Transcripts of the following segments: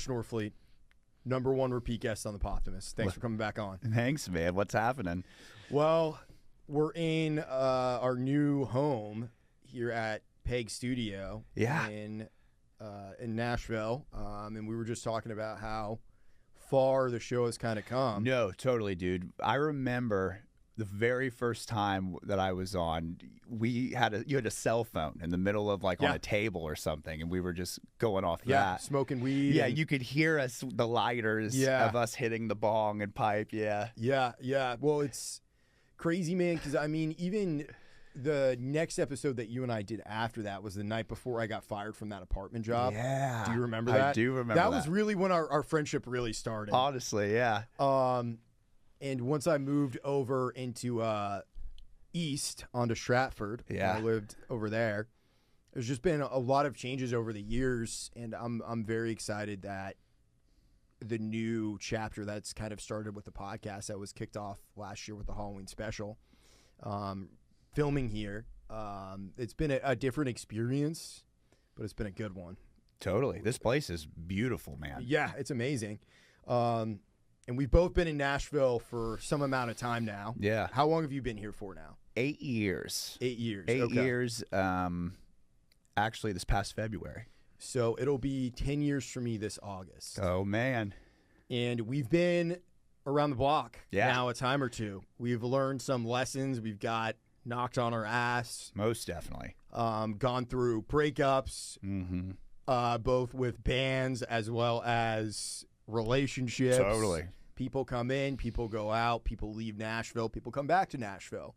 Josh Norfleet, #1 repeat guest on the Pothimus. Thanks for coming back on. Thanks, man. What's happening? Well, we're in our new home here at Peg Studio in Nashville, and we were just talking about how far the show has kind of come. No, totally, dude. I remember the very first time that I was on, you had a cell phone in the middle of on a table or something, and we were just going off that. Smoking weed. Yeah, you could hear us, the lighters of us hitting the bong and pipe. Yeah. Well, it's crazy, man, because I mean, even the next episode that you and I did after that was the night before I got fired from that apartment job. Yeah. Do you remember that? I do remember that. That was really when our friendship really started. Honestly, yeah. And once I moved over into east onto Stratford, I lived over there. There's just been a lot of changes over the years, and I'm very excited that the new chapter that's kind of started with the podcast that was kicked off last year with the Halloween special, filming here. It's been a different experience, but it's been a good one. Totally. This place is beautiful, man. Yeah, it's amazing. And we've both been in Nashville for some amount of time now. Yeah. How long have you been here for now? 8 years. 8 years. 8 years. Actually, this past February. So it'll be 10 years for me this August. Oh, man. And we've been around the block now a time or two. We've learned some lessons. We've got knocked on our ass. Most definitely. Gone through breakups, both with bands as well as relationships. Totally. People come in, people go out, people leave Nashville, people come back to Nashville.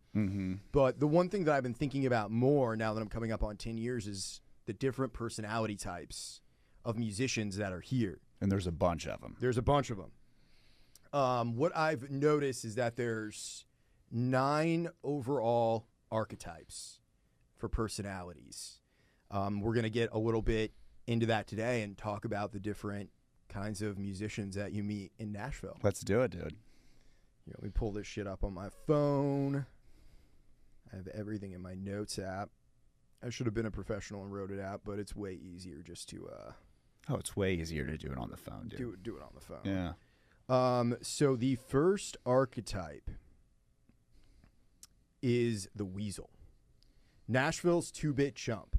But the one thing that I've been thinking about more now that I'm coming up on 10 years is the different personality types of musicians that are here. And there's a bunch of them. There's a bunch of them. What I've noticed is that there's 9 overall archetypes for personalities. We're going to get a little bit into that today and talk about the different kinds of musicians that you meet in Nashville. Let's do it, dude. Let me pull this shit up on my phone. I have everything in my notes app. I should have been a professional and wrote it out, but it's way easier just to it's way easier to do it on the phone, dude. Do it on the phone. Yeah. So the first archetype is the weasel. Nashville's 2-bit chump.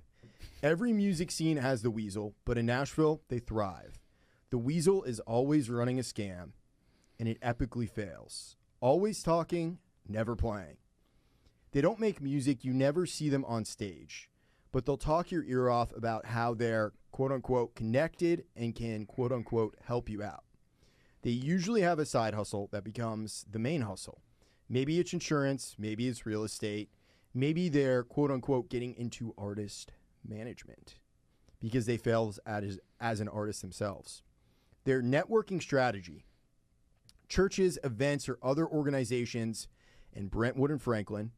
Every music scene has the weasel, but in Nashville, they thrive. The weasel is always running a scam, and it epically fails. Always talking, never playing. They don't make music, you never see them on stage, but they'll talk your ear off about how they're quote-unquote connected and can quote-unquote help you out. They usually have a side hustle that becomes the main hustle. Maybe it's insurance, maybe it's real estate, maybe they're quote-unquote getting into artist management because they failed as an artist themselves. Their networking strategy, churches, events, or other organizations in Brentwood and Franklin,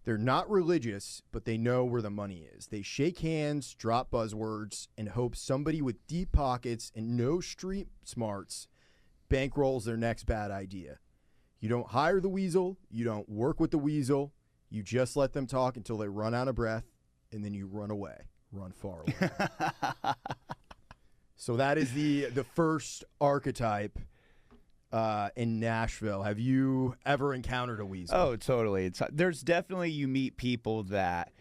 they're not religious, but they know where the money is. They shake hands, drop buzzwords, and hope somebody with deep pockets and no street smarts bankrolls their next bad idea. You don't hire the weasel. You don't work with the weasel. You just let them talk until they run out of breath, and then you run away. Run far away. So that is the first archetype in Nashville. Have you ever encountered a weasel? Oh, totally. There's definitely, you meet people that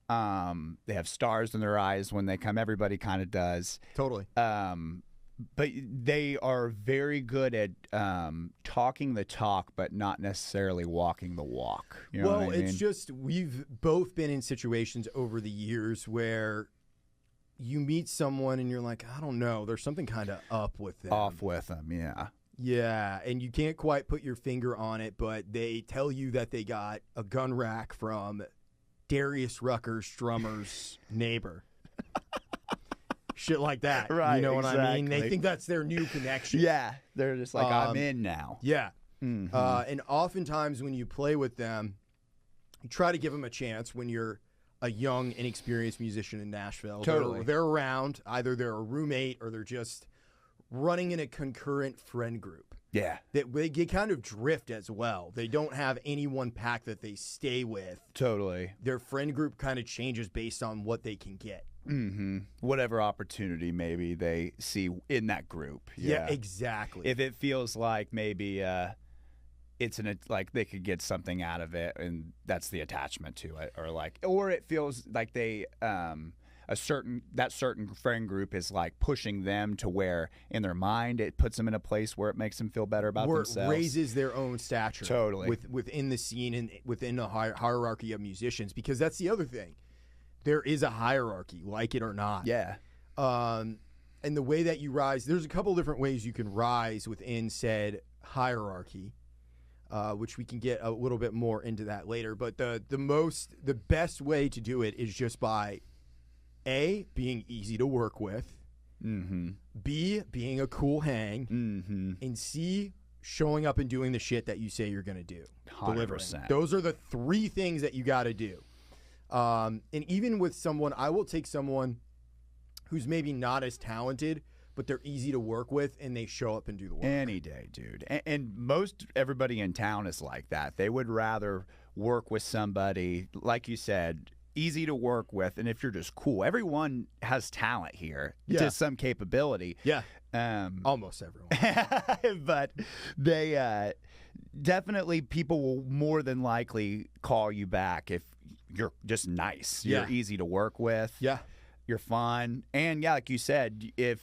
they have stars in their eyes when they come. Everybody kind of does. Totally. But they are very good at talking the talk, but not necessarily walking the walk. You know what I mean? It's just we've both been in situations over the years where you meet someone and you're like, I don't know, there's something kind of up with them. Off with them, yeah. Yeah, and you can't quite put your finger on it, but they tell you that they got a gun rack from Darius Rucker's drummer's neighbor. Shit like that. Right, you know what I mean? exactly. They think that's their new connection. Yeah, they're just like, I'm in now. Yeah. And oftentimes when you play with them, you try to give them a chance when you're a young, inexperienced musician in Nashville. Totally. They're around. Either they're a roommate or they're just running in a concurrent friend group. Yeah. They kind of drift as well. They don't have any one pack that they stay with. Totally. Their friend group kind of changes based on what they can get. Whatever opportunity maybe they see in that group. Yeah, exactly. If it feels like maybe it's like they could get something out of it, and that's the attachment to it, or it feels like they certain friend group is like pushing them to where in their mind it puts them in a place where it makes them feel better about themselves. It raises their own stature within the scene and within the hierarchy of musicians, because that's the other thing. There is a hierarchy, like it or not. Yeah. And the way that you rise, there's a couple different ways you can rise within said hierarchy, which we can get a little bit more into that later. But the best way to do it is just by A, being easy to work with, B, being a cool hang, and C, showing up and doing the shit that you say you're going to do. 100%. Those are the three things that you got to do. And even with someone, I will take someone who's maybe not as talented, but they're easy to work with, and they show up and do the work. Any day, dude. And most everybody in town is like that. They would rather work with somebody, like you said, easy to work with, and if you're just cool. Everyone has talent here to some capability. Yeah. Almost everyone. But they definitely, people will more than likely call you back if you're just nice. You're easy to work with. Yeah. You're fun. And yeah, like you said, if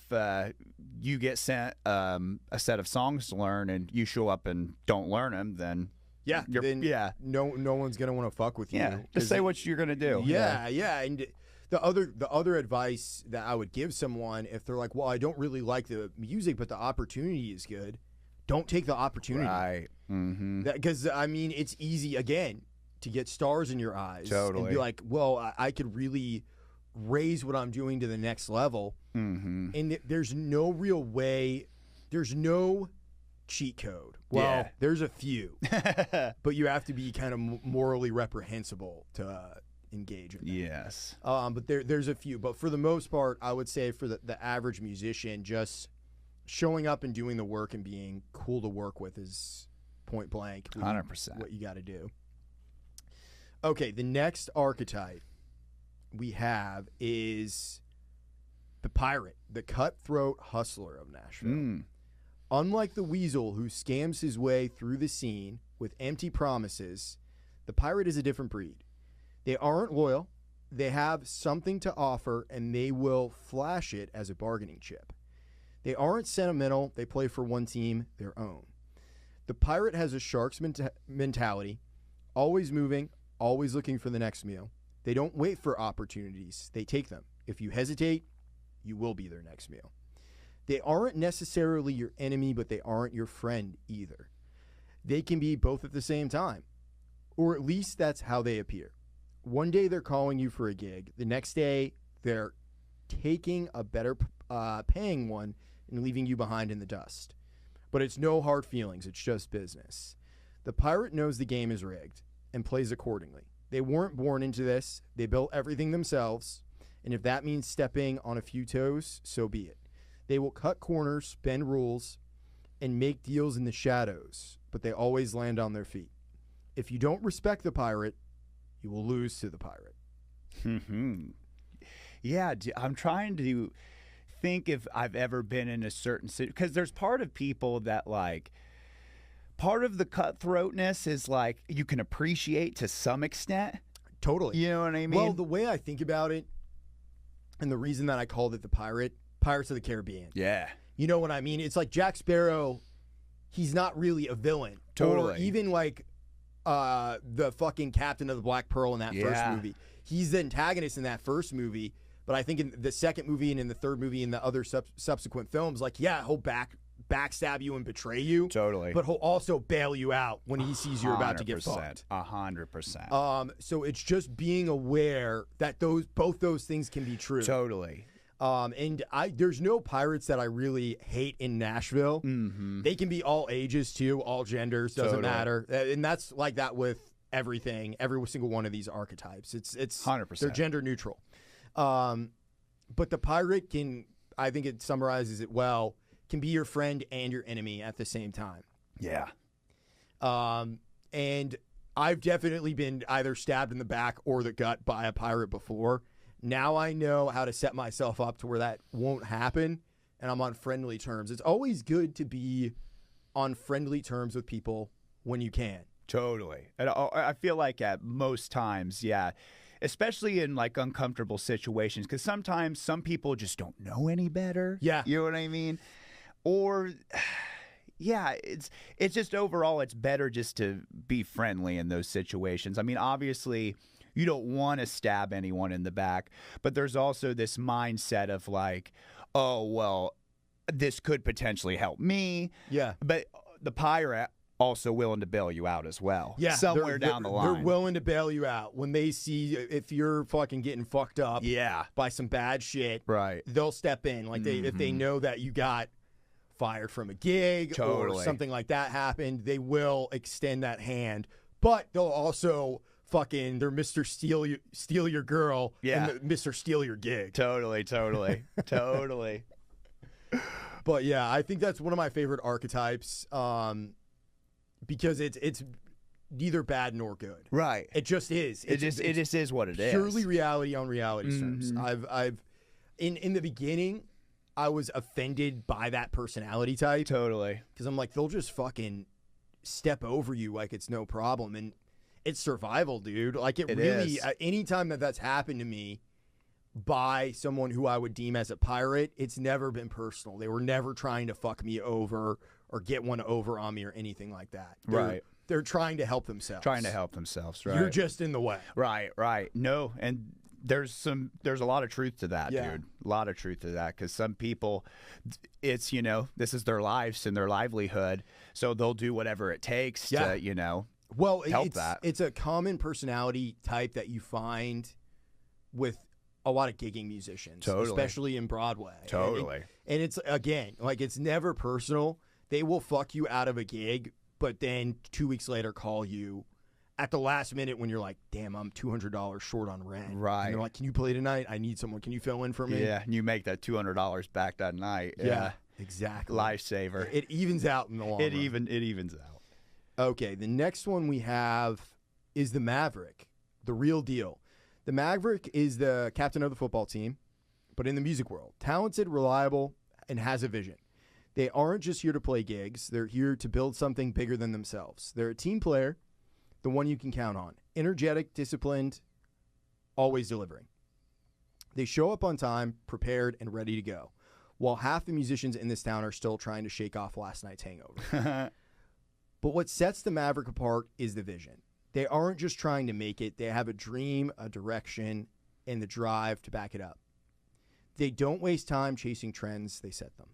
you get sent a set of songs to learn and you show up and don't learn them, then no one's gonna want to fuck with you. Yeah, just say what you're gonna do. Yeah. And the other advice that I would give someone, if they're like, well, I don't really like the music, but the opportunity is good, don't take the opportunity. Right. Because I mean, it's easy again to get stars in your eyes and be like, well, I could really raise what I'm doing to the next level. And there's no real way. There's no cheat code. Well, there's a few, but you have to be kind of morally reprehensible to engage in that. Yes. But there's a few. But for the most part, I would say for the average musician, just showing up and doing the work and being cool to work with is point blank 100% what you got to do. Okay, the next archetype we have is the pirate, the cutthroat hustler of Nashville. Unlike the weasel who scams his way through the scene with empty promises, the pirate is a different breed. They aren't loyal, they have something to offer, and they will flash it as a bargaining chip. They aren't sentimental, they play for one team, their own. The pirate has a shark's mentality, always moving, always looking for the next meal. They don't wait for opportunities, they take them. If you hesitate, you will be their next meal. They aren't necessarily your enemy, but they aren't your friend either. They can be both at the same time, or at least that's how they appear. One day they're calling you for a gig. The next day they're taking a better paying one and leaving you behind in the dust. But it's no hard feelings. It's just business. The pirate knows the game is rigged and plays accordingly. They weren't born into this. They built everything themselves. And if that means stepping on a few toes, so be it. They will cut corners, bend rules, and make deals in the shadows, but they always land on their feet. If you don't respect the pirate, you will lose to the pirate. Yeah, I'm trying to think if I've ever been in a certain situation, because there's part of people that like, part of the cutthroatness is like you can appreciate to some extent. Totally. You know what I mean? Well, the way I think about it, and the reason that I called it the Pirates of the Caribbean. Yeah. You know what I mean? It's like Jack Sparrow, he's not really a villain. Totally. Or even like the fucking captain of the Black Pearl in that first movie. He's the antagonist in that first movie, but I think in the second movie and in the third movie and the other subsequent films, like, yeah, he'll backstab you and betray you. Totally. But he'll also bail you out when he sees you're about to get fucked. 100%. So it's just being aware that both those things can be true. Totally. And there's no pirates that I really hate in Nashville. They can be all ages too, all genders, doesn't matter. And that's like that with everything, every single one of these archetypes. It's 100%. They're gender neutral. But the pirate can, I think it summarizes it well, can be your friend and your enemy at the same time. Yeah. And I've definitely been either stabbed in the back or the gut by a pirate before. now I know how to set myself up to where that won't happen, and I'm on friendly terms. It's always good to be on friendly terms with people when you can. Totally. And I feel like at most times, yeah, especially in like uncomfortable situations, because sometimes some people just don't know any better. Yeah. You know what I mean? Or, yeah, it's just overall, it's better just to be friendly in those situations. I mean, obviously, you don't want to stab anyone in the back, but there's also this mindset of like, oh, well, this could potentially help me. Yeah. But the pirate also willing to bail you out as well. Yeah. Somewhere down the line. They're willing to bail you out. When they see if you're fucking getting fucked up by some bad shit, right, they'll step in. Like if they know that you got fired from a gig or something like that happened, they will extend that hand. But they'll also fucking, they're Mr. Steal your girl and Mr. Steal your gig. Totally. Totally. But yeah, I think that's one of my favorite archetypes. Because it's neither bad nor good. Right. It just is. It just is what it is. Purely reality on reality terms. I've in the beginning, I was offended by that personality type. Totally. Because I'm like, they'll just fucking step over you like it's no problem. And it's survival, dude. Like it really, anytime that's happened to me by someone who I would deem as a pirate, it's never been personal. They were never trying to fuck me over or get one over on me or anything like that. They're trying to help themselves. Right. You're just in the way. Right. No, and there's a lot of truth to that, dude. A lot of truth to that, because some people, it's, this is their lives and their livelihood, so they'll do whatever it takes to, help that. It's a common personality type that you find with a lot of gigging musicians, especially in Broadway. And it's, again, like, it's never personal. They will fuck you out of a gig, but then 2 weeks later call you at the last minute when you're like, damn, I'm $200 short on rent. Right. And they're like, can you play tonight? I need someone. Can you fill in for me? Yeah, and you make that $200 back that night. Yeah, exactly. Lifesaver. It evens out in the long run. It evens out. Okay, the next one we have is the Maverick, the real deal. The Maverick is the captain of the football team, but in the music world. Talented, reliable, and has a vision. They aren't just here to play gigs. They're here to build something bigger than themselves. They're a team player, the one you can count on. Energetic, disciplined, always delivering. They show up on time, prepared, and ready to go, while half the musicians in this town are still trying to shake off last night's hangover. But what sets the Maverick apart is the vision. They aren't just trying to make it. They have a dream, a direction, and the drive to back it up. They don't waste time chasing trends. They set them.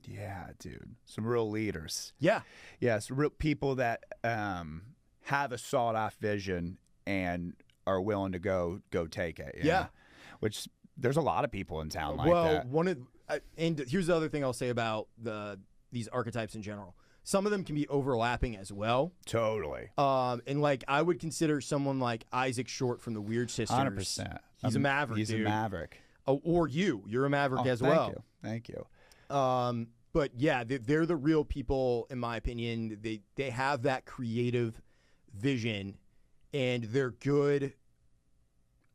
Yeah, dude. Some real leaders. Yeah. Yeah, some real people that have a sought-off vision and are willing to go take it. Yeah. Which there's a lot of people in town like that. Well, and here's the other thing I'll say about these archetypes in general. Some of them can be overlapping as well. Totally. And like I would consider someone like Isaac Short from the Weird Sisters. 100%. He's a maverick, He's dude. a maverick. Or you're a maverick as well. Thank you. But yeah, they're the real people, in my opinion. They have that creative vision, and they're good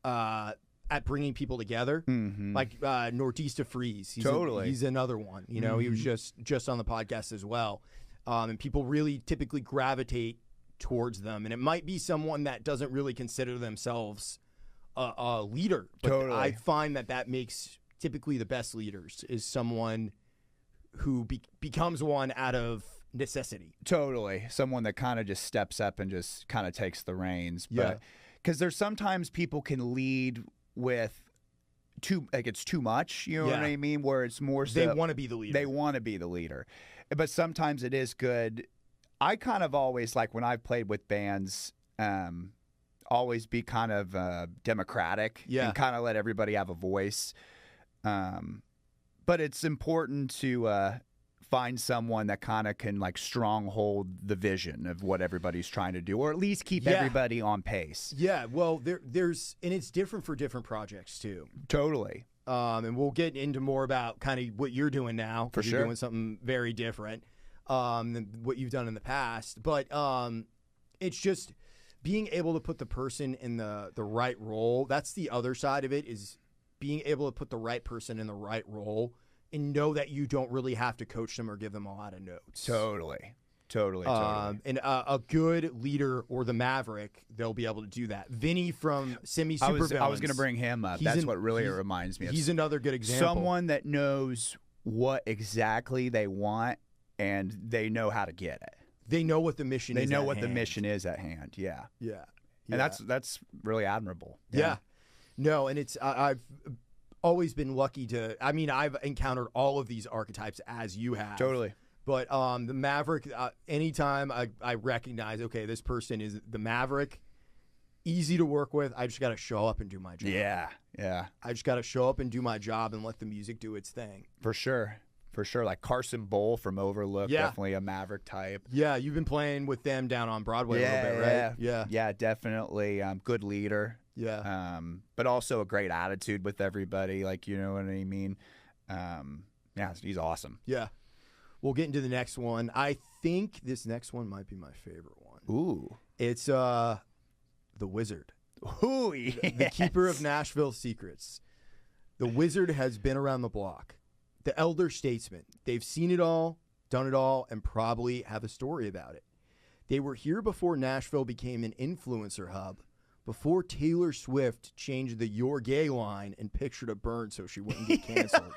at bringing people together. Mm-hmm. Like Nordista Freeze. He's another one. He was just on the podcast as well. And people really typically gravitate towards them. And it might be someone that doesn't really consider themselves a leader. But I find that makes typically the best leaders is someone who becomes one out of necessity. Totally. Someone that kind of just steps up and just kind of takes the reins. Yeah. But because there's sometimes people can lead with it's too much, you know what I mean? Where it's more so they want to be the leader. They want to be the leader. But sometimes it is good. I kind of always, like when I've played with bands, always be kind of democratic and kind of let everybody have a voice. But it's important to find someone that kind of can like stronghold the vision of what everybody's trying to do, or at least keep everybody on pace. Yeah, well, there's and it's different for different projects too. Totally. And we'll get into more about kind of what you're doing now. For sure. You're doing something very different than what you've done in the past. But it's just being able to put the person in the right role. That's the other side of it is being able to put the right person in the right role and know that you don't really have to coach them or give them a lot of notes. Totally. And a good leader or the Maverick, they'll be able to do that. Vinny from Semi Supervillains. I was going to bring him up. That's what really reminds me of. He's another good example. Someone that knows what exactly they want and they know how to get it. They know what the mission is. They know what the mission is at hand. Yeah. Yeah. And that's really admirable. Yeah. No, and it's I've always been lucky to. I mean, I've encountered all of these archetypes as you have. Totally. But the Maverick, anytime I recognize, okay, this person is the Maverick, easy to work with. I just got to show up and do my job. Yeah. I just got to show up and do my job and let the music do its thing. For sure. Like Carson Bowl from Overlook, definitely a Maverick type. Yeah, you've been playing with them down on Broadway a little bit, right? Yeah, definitely. Good leader. Yeah. But also a great attitude with everybody. Like, you know what I mean? Yeah, he's awesome. Yeah. We'll get into the next one. I think this next one might be my favorite one. Ooh. It's the Wizard. Ooh, yes. The keeper of Nashville secrets. The Wizard has been around the block. The elder statesman. They've seen it all, done it all, and probably have a story about it. They were here before Nashville became an influencer hub, before Taylor Swift changed the "You're Gay" line and pictured a burn so she wouldn't get canceled.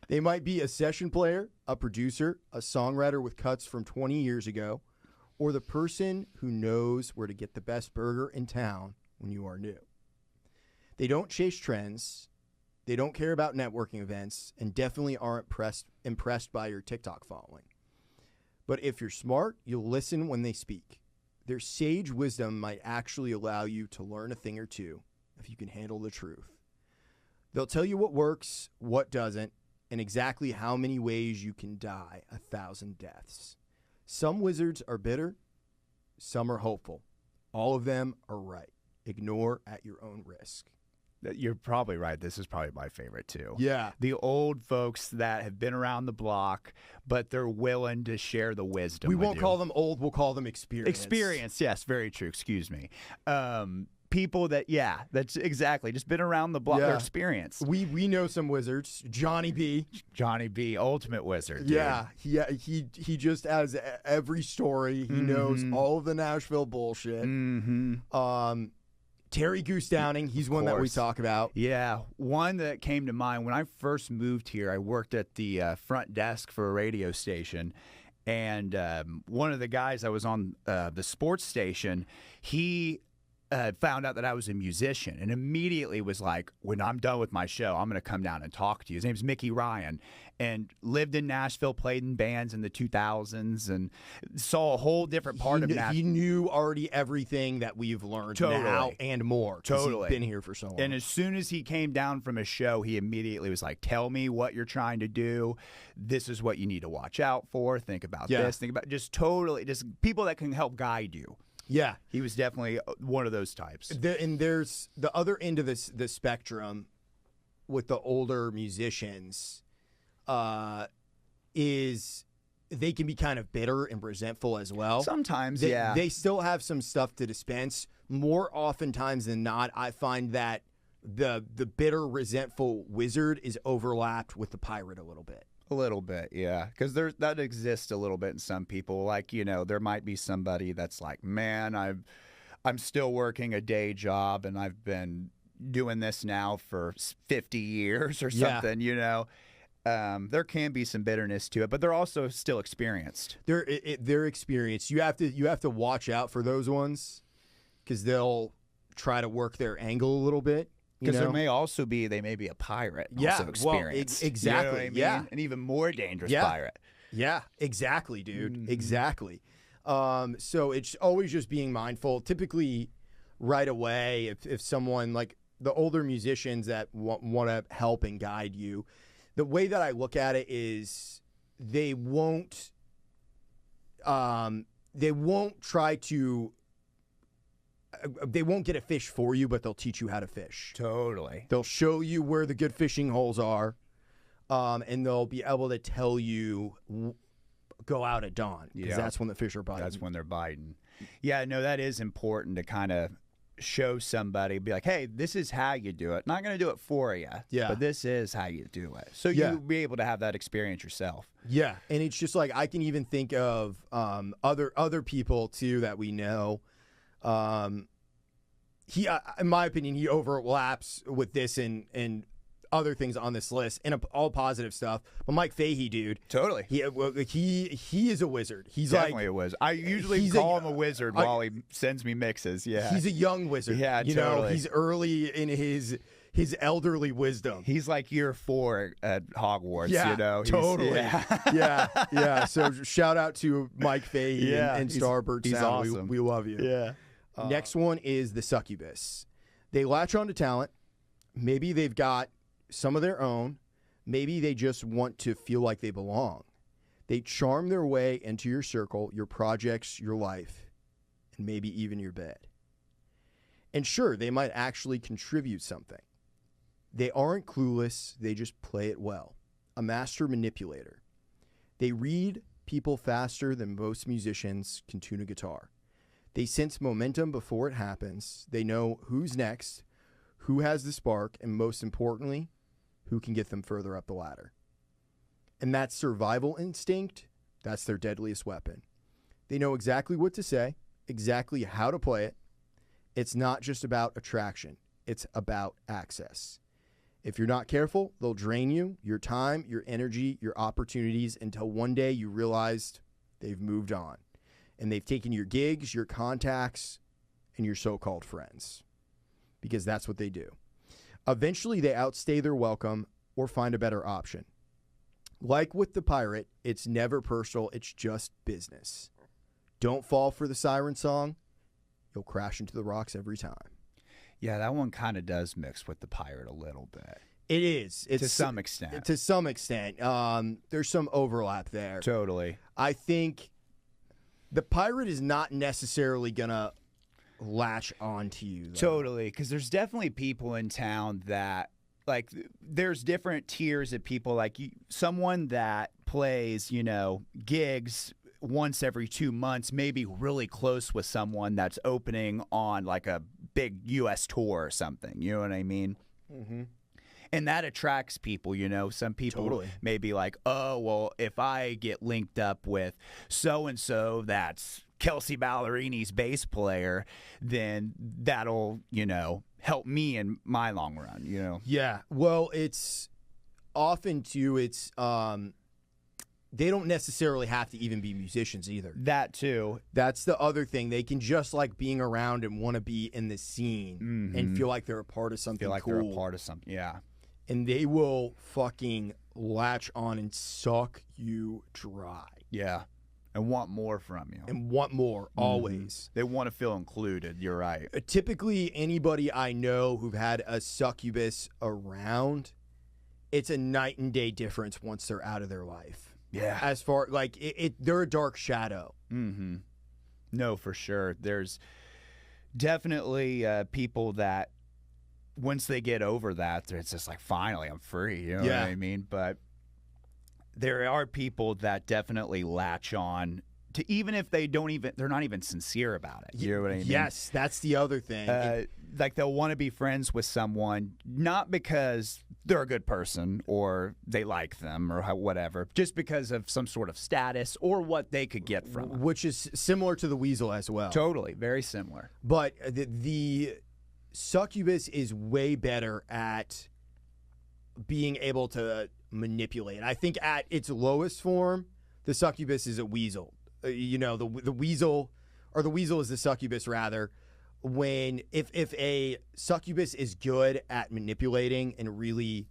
They might be a session player, a producer, a songwriter with cuts from 20 years ago, or the person who knows where to get the best burger in town when you are new. They don't chase trends. They don't care about networking events and definitely aren't impressed by your TikTok following. But if you're smart, you'll listen when they speak. Their sage wisdom might actually allow you to learn a thing or two if you can handle the truth. They'll tell you what works, what doesn't, and exactly how many ways you can die 1,000 deaths. Some wizards are bitter, some are hopeful. All of them are right. Ignore at your own risk. You're probably right. This is probably my favorite too. Yeah. The old folks that have been around the block, but they're willing to share the wisdom. We won't call them old, we'll call them experienced. Experience, yes, very true. Excuse me. People that, that's exactly, just been around the block, their experience. We know some wizards. Johnny B, ultimate wizard. Yeah, he just has every story. He knows all of the Nashville bullshit. Mm-hmm. Terry Goose Downing, he's one that we talk about. Yeah, one that came to mind when I first moved here. I worked at the front desk for a radio station, and one of the guys that was on the sports station, he found out that I was a musician and immediately was like, when I'm done with my show, I'm going to come down and talk to you. His name's Mickey Ryan, and lived in Nashville, played in bands in the 2000s, and saw a whole different part of Nashville. He knew already everything that we've learned now and more. Totally. He's been here for so long. And as soon as he came down from a show, he immediately was like, tell me what you're trying to do. This is what you need to watch out for. Think about this. Think about just people that can help guide you. Yeah. He was definitely one of those types. And there's the other end of the spectrum with the older musicians is they can be kind of bitter and resentful as well. Sometimes, They still have some stuff to dispense. More oftentimes than not, I find that the bitter, resentful wizard is overlapped with the pirate a little bit. A little bit, yeah, because that exists a little bit in some people. Like, there might be somebody that's like, man, I'm still working a day job and I've been doing this now for 50 years or something. There can be some bitterness to it, but they're also still experienced. They're experienced. You have to watch out for those ones because they'll try to work their angle a little bit. Because they may be a pirate. Also experienced. Well, exactly. You know what I mean? Yeah, an even more dangerous pirate. Yeah, exactly, dude. Exactly. So it's always just being mindful. Typically, right away, if someone like the older musicians that want to help and guide you, the way that I look at it is they won't try to. They won't get a fish for you, but they'll teach you how to fish. Totally. They'll show you where the good fishing holes are, and they'll be able to tell you, go out at dawn, because that's when the fish are biting. That's when they're biting. Yeah, no, that is important to kind of show somebody, be like, hey, this is how you do it. Not going to do it for you, Yeah. but this is how you do it. So Yeah. you'll be able to have that experience yourself. Yeah, and it's just like I can even think of other people too that we know. He, in my opinion, he overlaps with this and other things on this list and all positive stuff. But Mike Fahey, dude, Totally. he is a wizard. He's Definitely like a wizard. I usually call him a wizard while he sends me mixes. Yeah. he's a young wizard. Yeah, you know, totally. he's early in his elderly wisdom. He's like year 4 at Hogwarts, Yeah, you know? totally. Yeah. So shout out to Mike Fahey Yeah, and he's- Starbird he's Sound. awesome. We love you. Yeah. Next one is the succubus. They latch on to talent. Maybe they've got some of their own. Maybe they just want to feel like they belong. They charm their way into your circle, your projects, your life, and maybe even your bed. And sure, they might actually contribute something. They aren't clueless, they just play it well. A master manipulator. They read people faster than most musicians can tune a guitar. They sense momentum before it happens. They know who's next, who has the spark, and most importantly, who can get them further up the ladder. And that survival instinct, that's their deadliest weapon. They know exactly what to say, exactly how to play it. It's not just about attraction, it's about access. If you're not careful, they'll drain you, your time, your energy, your opportunities until one day you realized they've moved on. And they've taken your gigs, your contacts, and your so-called friends. Because that's what they do. Eventually, they outstay their welcome or find a better option. Like with the pirate, it's never personal, it's just business. Don't fall for the siren song. You'll crash into the rocks every time. Yeah, that one kind of does mix with the pirate a little bit. It is. It's to some extent. To some extent. There's some overlap there. Totally. I think the pirate is not necessarily going to latch on to you, though. Totally, because there's definitely people in town that, like, there's different tiers of people. Like, someone that plays, gigs once every 2 months, maybe really close with someone that's opening on, like, a big U.S. tour or something. You know what I mean? Mm-hmm. And that attracts people, Some people Totally. may be like, oh, well, if I get linked up with so-and-so that's Kelsey Ballerini's bass player, then that'll, help me in my long run, Yeah. Well, it's often, too, it's they don't necessarily have to even be musicians either. That, too. That's the other thing. They can just like being around and want to be in the scene and feel like they're a part of something Feel like cool. they're a part of something, yeah. And they will fucking latch on and suck you dry. Yeah. And want more from you. And want more, always. They want to feel included. You're right. Typically, anybody I know who've had a succubus around, it's a night and day difference once they're out of their life. Yeah. As far, like, they're a dark shadow. Mm-hmm. No, for sure. There's definitely people that once they get over that, it's just like, finally, I'm free. You know what I mean? But there are people that definitely latch on to, even if they're not even sincere about it. You know what I mean? Yes, that's the other thing. Like, they'll want to be friends with someone, not because they're a good person or they like them or whatever, just because of some sort of status or what they could get from them. Which is similar to the weasel as well. Totally. Very similar. But the succubus is way better at being able to manipulate. I think at its lowest form, the succubus is a weasel. The weasel, or the weasel is the succubus rather. When if a succubus is good at manipulating and really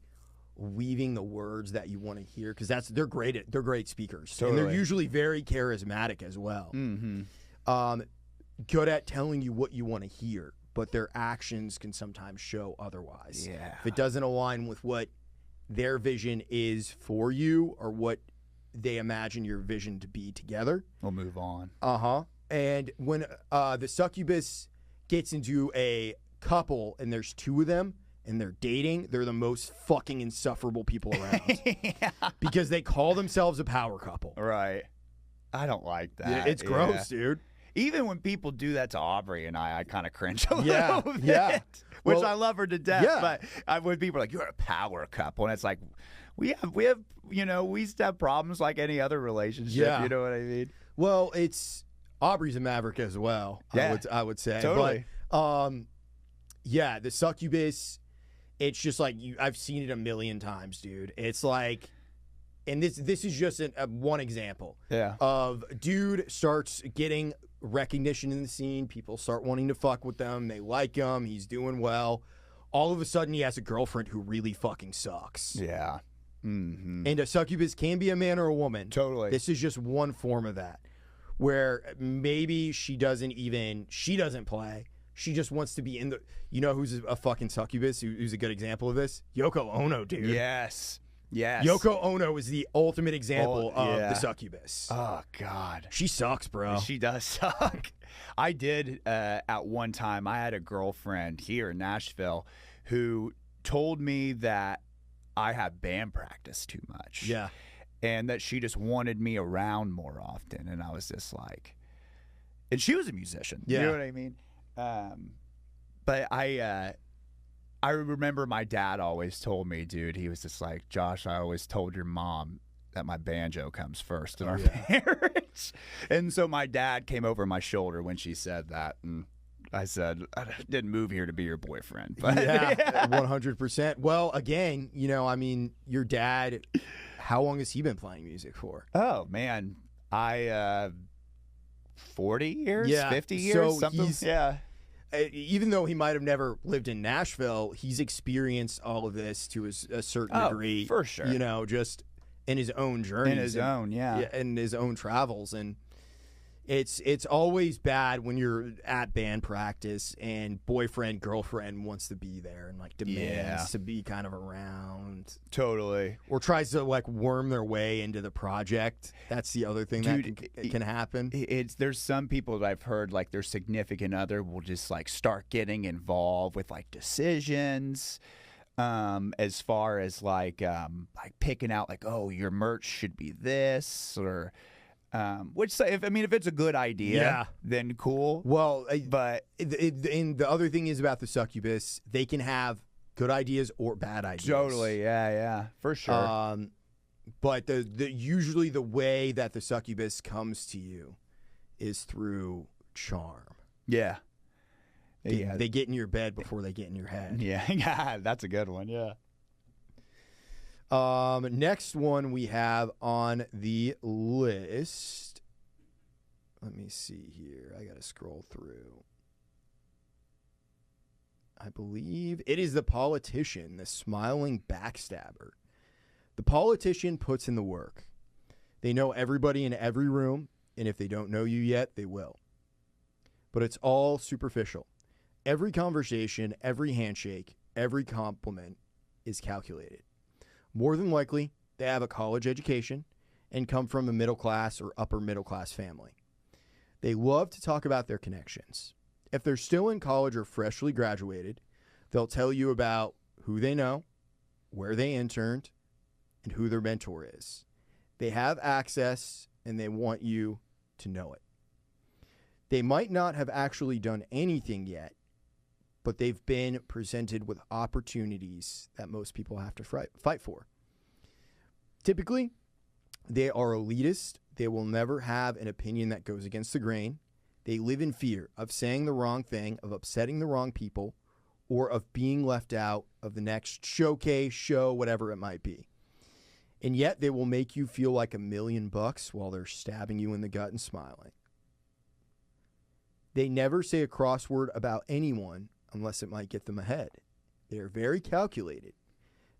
weaving the words that you want to hear, because they're great speakers. Totally. And they're usually very charismatic as well. Mm-hmm. Good at telling you what you want to hear, but their actions can sometimes show otherwise. Yeah. If it doesn't align with what their vision is for you or what they imagine your vision to be together, We'll move on. And when the succubus gets into a couple and there's two of them and they're dating, they're the most fucking insufferable people around. Yeah. Because they call themselves a power couple. Right. I don't like that. It's gross, dude. even when people do that to Aubrey and I kind of cringe a Yeah, little bit. yeah. Which Well, I love her to death. yeah. But when people are like, "You're a power couple," and it's like, we have, you know, we used to have problems like any other relationship. Yeah. You know what I mean? Well, it's Aubrey's a maverick as well. Yeah, I would say totally. But yeah, the succubus. It's just like I've seen it a million times, dude. It's like, and this is just one example. Yeah. Of dude starts getting recognition in the scene. People start wanting to fuck with them. They like him. He's doing well. All of a sudden, he has a girlfriend who really fucking sucks. Yeah. Mm-hmm. And a succubus can be a man or a woman. Totally. This is just one form of that, where maybe she doesn't play. She just wants to be in the. You know who's a fucking succubus? Who's a good example of this? Yoko Ono, dude. Yes. Yes. Yoko Ono is the ultimate example of yeah. the succubus. Oh God. She sucks, bro. She does suck. I did at one time. I had a girlfriend here in Nashville who told me that I have band practice too much. Yeah. And that she just wanted me around more often. And I was just like, and she was a musician. Yeah. You know what I mean? But I remember my dad always told me, dude, he was just like, Josh, I always told your mom that my banjo comes first in our marriage. And so my dad came over my shoulder when she said that. And I said, I didn't move here to be your boyfriend. But yeah, 100%. Well, again, you know, I mean, your dad, how long has he been playing music for? Oh, man. 40 years, Yeah, 50 years, so something. Yeah. Even though he might have never lived in Nashville, he's experienced all of this to a certain degree. For sure. You know, just in his own journey. In his own, yeah. In his own travels. And it's always bad when you're at band practice and boyfriend, girlfriend wants to be there and like demands to be kind of around. Totally. Or tries to like worm their way into the project. That's the other thing Dude, that can happen. There's some people that I've heard like their significant other will just like start getting involved with like decisions, as far as like picking out like, oh, your merch should be this, or which if it's a good idea, then cool. Well, but and the other thing is about the succubus, they can have good ideas or bad ideas. Totally, yeah, for sure. But usually the way that the succubus comes to you is through charm. Yeah. They get in your bed before they get in your head. Yeah, that's a good one. Yeah. Next one we have on the list. Let me see here. I got to scroll through. I believe it is the politician, the smiling backstabber. The politician puts in the work. They know everybody in every room, and if they don't know you yet, they will. But it's all superficial. Every conversation, every handshake, every compliment is calculated. More than likely, they have a college education and come from a middle class or upper middle class family. They love to talk about their connections. If they're still in college or freshly graduated, they'll tell you about who they know, where they interned, and who their mentor is. They have access and they want you to know it. They might not have actually done anything yet, but they've been presented with opportunities that most people have to fight for. Typically, they are elitist. They will never have an opinion that goes against the grain. They live in fear of saying the wrong thing, of upsetting the wrong people, or of being left out of the next showcase, show, whatever it might be. And yet they will make you feel like $1 million while they're stabbing you in the gut and smiling. They never say a cross word about anyone unless it might get them ahead. They are very calculated.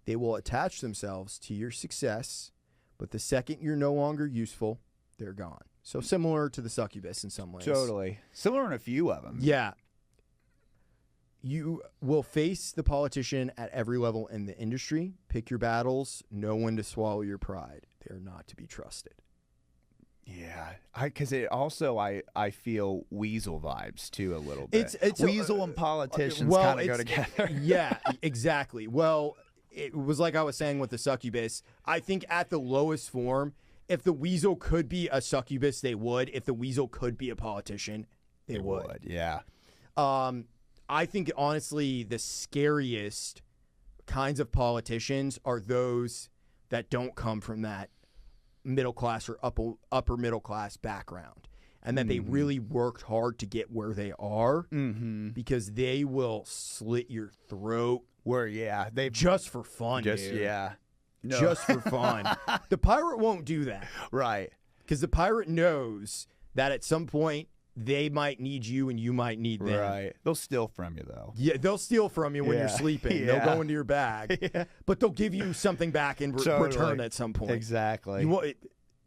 They will attach themselves to your success, but the second you're no longer useful, they're gone. So similar to the succubus in some ways. Totally. Similar in a few of them. Yeah. You will face the politician at every level in the industry. Pick your battles. Know when to swallow your pride. They are not to be trusted. Yeah, because it also I feel weasel vibes too a little bit. It's weasel and politicians kind of go together. Yeah, exactly. Well, it was like I was saying with the succubus. I think at the lowest form, if the weasel could be a succubus, they would. If the weasel could be a politician, they would. Yeah. I think, honestly, the scariest kinds of politicians are those that don't come from that middle class or upper middle class background, and that they really worked hard to get where they are, because they will slit your throat. They just for fun, dude. Just for fun. The pirate won't do that, right? Because the pirate knows that at some point they might need you and you might need them. Right. They'll steal from you, though. Yeah, they'll steal from you when you're sleeping. They'll go into your bag, but they'll give you something back in return at some point. Exactly.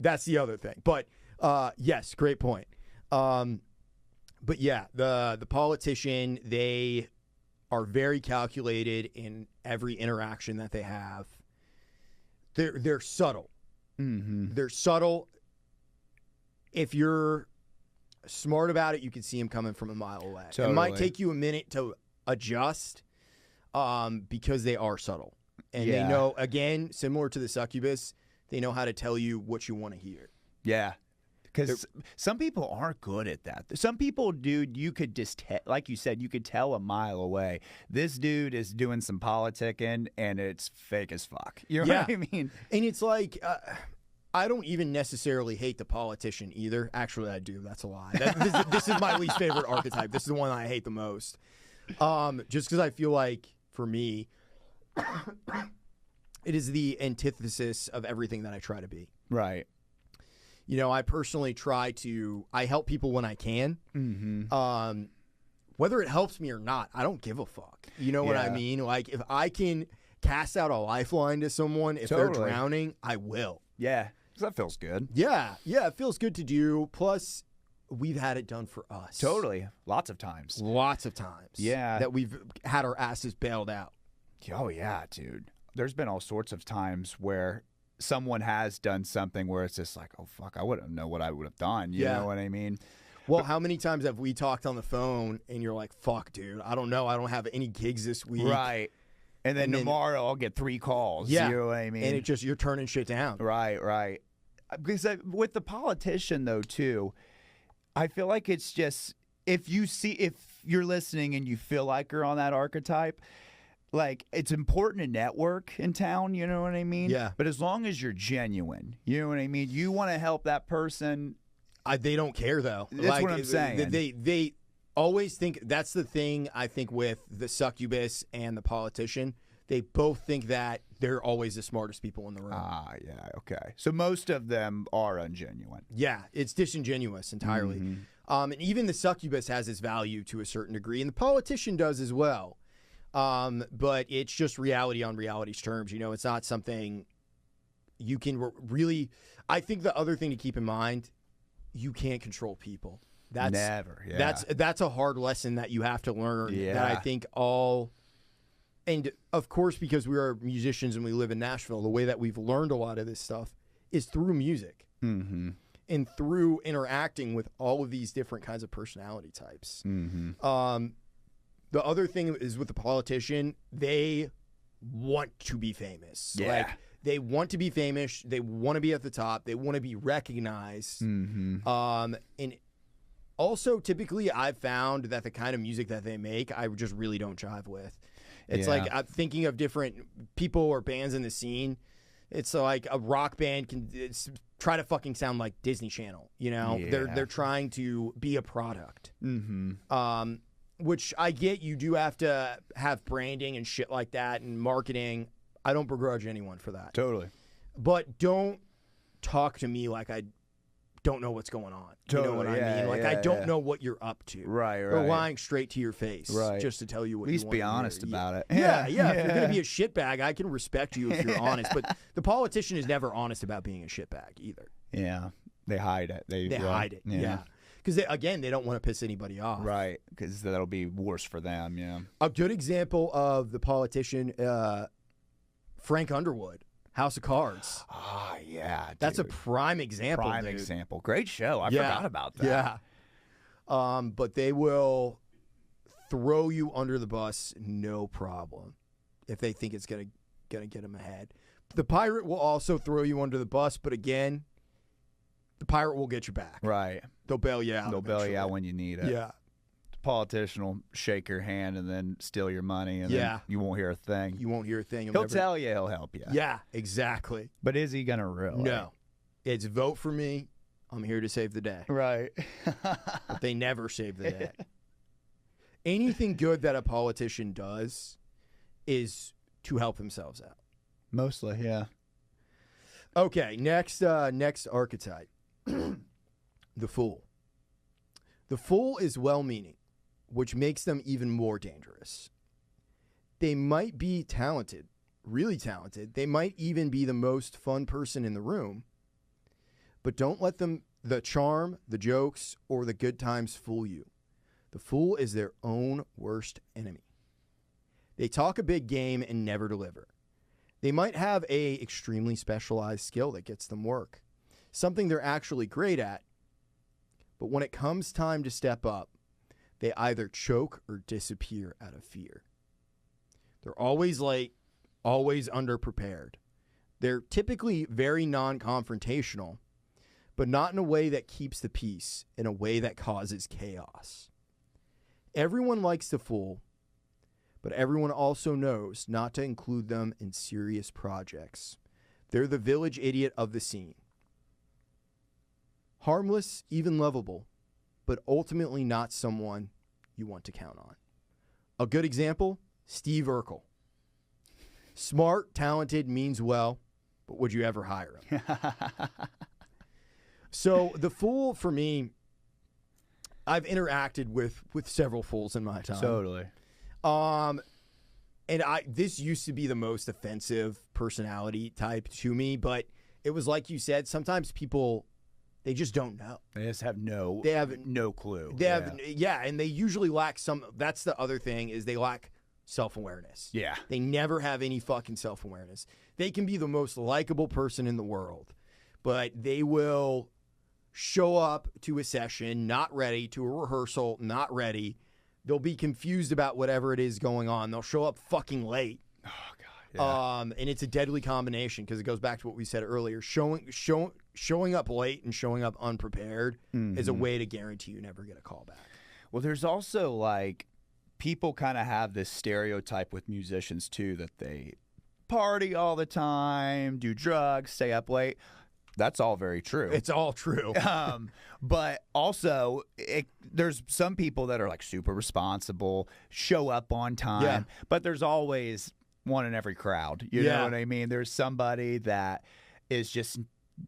That's the other thing. But yes, great point. But yeah, the politician, they are very calculated in every interaction that they have. They're subtle. They're subtle. If you're smart about it, you can see them coming from a mile away. Totally. It might take you a minute to adjust, because they are subtle. And they know, again, similar to the succubus, they know how to tell you what you want to hear. Yeah. Because some people aren't good at that. Some people, dude, you could just, like you said, you could tell a mile away. This dude is doing some politicking, and it's fake as fuck. You know what I mean? And it's like, I don't even necessarily hate the politician either. Actually, I do. That's a lie. This is my least favorite archetype. This is the one I hate the most. Just because I feel like, for me, it is the antithesis of everything that I try to be. Right. You know, I personally I help people when I can. Whether it helps me or not, I don't give a fuck. You know what I mean? Like, if I can cast out a lifeline to someone, if they're drowning, I will. Yeah. Because that feels good. Yeah. Yeah, it feels good to do. Plus, we've had it done for us. Totally. Lots of times. Yeah. That we've had our asses bailed out. Oh, yeah, dude. There's been all sorts of times where someone has done something where it's just like, oh, fuck, I wouldn't know what I would have done. You know what I mean? Well, how many times have we talked on the phone and you're like, fuck, dude, I don't know. I don't have any gigs this week. Right. And then tomorrow I'll get 3 calls. Yeah. You know what I mean? And you're turning shit down. Right. Because with the politician, though, too, I feel like it's just, if you're listening and you feel like you're on that archetype, like, it's important to network in town, you know what I mean? Yeah. But as long as you're genuine, you know what I mean? You want to help that person. They don't care, though. That's what I'm saying. They always think, that's the thing, I think, with the succubus and the politician. They both think that they're always the smartest people in the room. Yeah, okay. So most of them are ungenuine. Yeah, it's disingenuous entirely. And even the succubus has its value to a certain degree, and the politician does as well. But it's just reality on reality's terms. You know, it's not something you can really. I think the other thing to keep in mind, you can't control people. That's never. Yeah. That's a hard lesson that you have to learn. Yeah. That I think and of course, because we are musicians and we live in Nashville, the way that we've learned a lot of this stuff is through music. And through interacting with all of these different kinds of personality types. The other thing is with the politician, they want to be famous. Yeah. Like, they want to be famous. They want to be at the top. They want to be recognized. And also, typically, I've found that the kind of music that they make, I just really don't jive with. It's like, I'm thinking of different people or bands in the scene. It's like a rock band can try to fucking sound like Disney Channel. You know, they're trying to be a product. Which I get, you do have to have branding and shit like that and marketing. I don't begrudge anyone for that. Totally. But don't talk to me like I don't know what's going on. Totally. You know what I mean? Like, I don't know what you're up to. Right. They're lying straight to your face just to tell you what you want. At least be honest about it. Yeah. If you're going to be a shitbag, I can respect you if you're honest. But the politician is never honest about being a shitbag either. Yeah. They hide it. They hide it. Yeah. Because, again, they don't want to piss anybody off. Right, because that'll be worse for them, yeah. A good example of the politician, Frank Underwood, House of Cards. Yeah, dude. That's a prime example, example. Great show. I forgot about that. Yeah. But they will throw you under the bus, no problem, if they think it's gonna get them ahead. The pirate will also throw you under the bus, but again, The pirate will get you back. Right. They'll bail you out. They'll bail you out when you need it. Yeah. The politician will shake your hand and then steal your money, and Yeah. then you won't hear a thing. You won't hear a thing. He'll tell you he'll help you. Yeah, exactly. But is he going to really? No. It's vote for me. I'm here to save the day. Right. But they never save the day. Anything good that a politician does is to help themselves out. Mostly, yeah. Okay, next archetype. The Fool. The Fool is well-meaning, which makes them even more dangerous. They might be talented, really talented. They might even be the most fun person in the room. But don't let the charm, the jokes, or the good times fool you. The fool is their own worst enemy. They talk a big game and never deliver. They might have a extremely specialized skill that gets them work, something they're actually great at. But when it comes time to step up, they either choke or disappear out of fear. They're always late, always underprepared. They're typically very non-confrontational, but not in a way that keeps the peace, in a way that causes chaos. Everyone likes the fool, but everyone also knows not to include them in serious projects. They're the village idiot of the scene. Harmless, even lovable, but ultimately not someone you want to count on. A good example, Steve Urkel. Smart, talented, means well, but would you ever hire him? So the fool, for me, I've interacted with several fools in my time. Totally. And this used to be the most offensive personality type to me, but it was like you said, sometimes people, they just don't know. They just have no clue. And they usually lack that's the other thing, is they lack self-awareness. Yeah. They never have any fucking self-awareness. They can be the most likable person in the world, but they will show up to a session not ready, to a rehearsal not ready. They'll be confused about whatever it is going on. They'll show up fucking late. Oh God. Yeah. And it's a deadly combination because it goes back to what we said earlier. Showing up late and showing up unprepared is a way to guarantee you never get a call back. Well, there's also like people kind of have this stereotype with musicians too, that they party all the time, do drugs, stay up late. That's all very true. It's all true. But also, there's some people that are like super responsible, show up on time, but there's always one in every crowd. You know what I mean? There's somebody that is just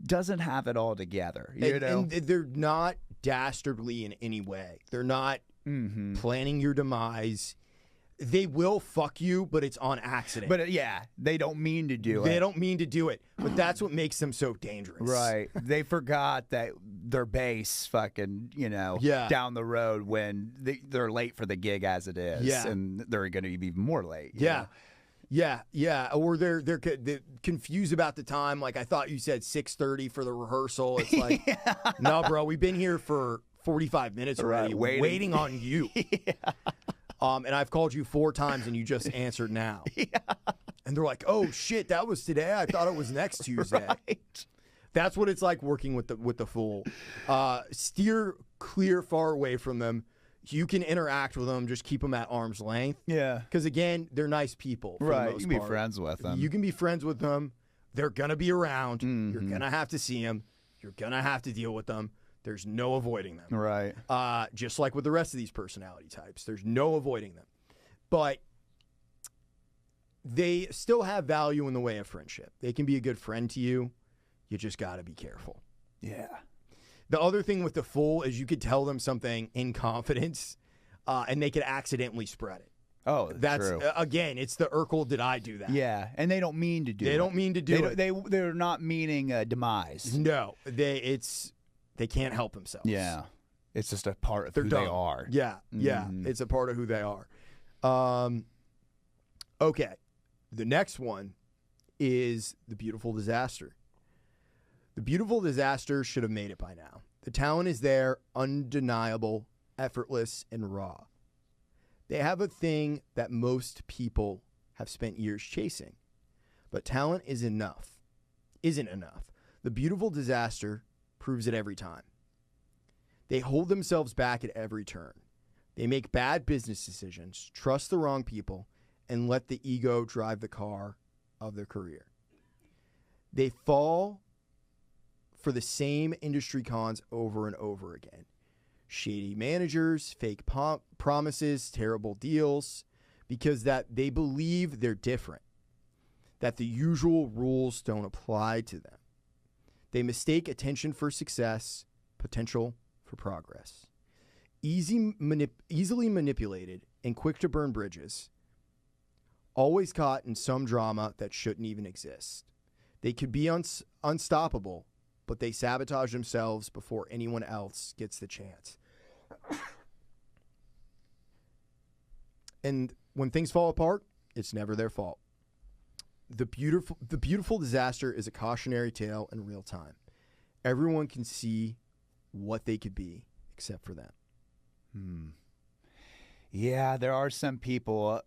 doesn't have it all together. You know? And they're not dastardly in any way. They're not planning your demise. They will fuck you, but it's on accident. But they don't mean to do it. They don't mean to do it, but that's what makes them so dangerous. Right. They forgot that their bass fucking, down the road when they're late for the gig as it is. Yeah. And they're going to be even more late. Yeah. Or they're confused about the time. Like I thought you said 6:30 for the rehearsal. It's like, no, bro, we've been here for 45 minutes already, waiting on you. And I've called you 4 times and you just answered now. And they're like, oh shit, that was today? I thought it was next Tuesday. Right. That's what it's like working with the fool. Steer clear, far away from them. You can interact with them, just keep them at arm's length. Yeah. Because again, they're nice people. For the most You can part. be friends with them. You can be friends with them. They're going to be around. You're going to have to see them. You're going to have to deal with them. There's no avoiding them. Right. Just like with the rest of these personality types, there's no avoiding them. But they still have value in the way of friendship. They can be a good friend to you. You just got to be careful. Yeah. The other thing with the fool is you could tell them something in confidence, and they could accidentally spread it. Oh, that's true. Again, it's the Urkel, did I do that? Yeah, and they don't mean to do it. They don't mean to do it. They're not meaning demise. No, they can't help themselves. Yeah. It's just a part of They're who dumb. they are. Yeah, it's a part of who they are. Okay, the next one is the Beautiful Disaster. The Beautiful Disaster should have made it by now. The talent is there, undeniable, effortless, and raw. They have a thing that most people have spent years chasing. But talent isn't enough. The Beautiful Disaster proves it every time. They hold themselves back at every turn. They make bad business decisions, trust the wrong people, and let the ego drive the car of their career. They fall for the same industry cons over and over again. Shady managers, fake promises, terrible deals, because that they believe they're different, that the usual rules don't apply to them. They mistake attention for success, potential for progress. Easily manipulated and quick to burn bridges, always caught in some drama that shouldn't even exist. They could be unstoppable, but they sabotage themselves before anyone else gets the chance. And when things fall apart, it's never their fault. The beautiful disaster is a cautionary tale in real time. Everyone can see what they could be except for them. Yeah, there are some people,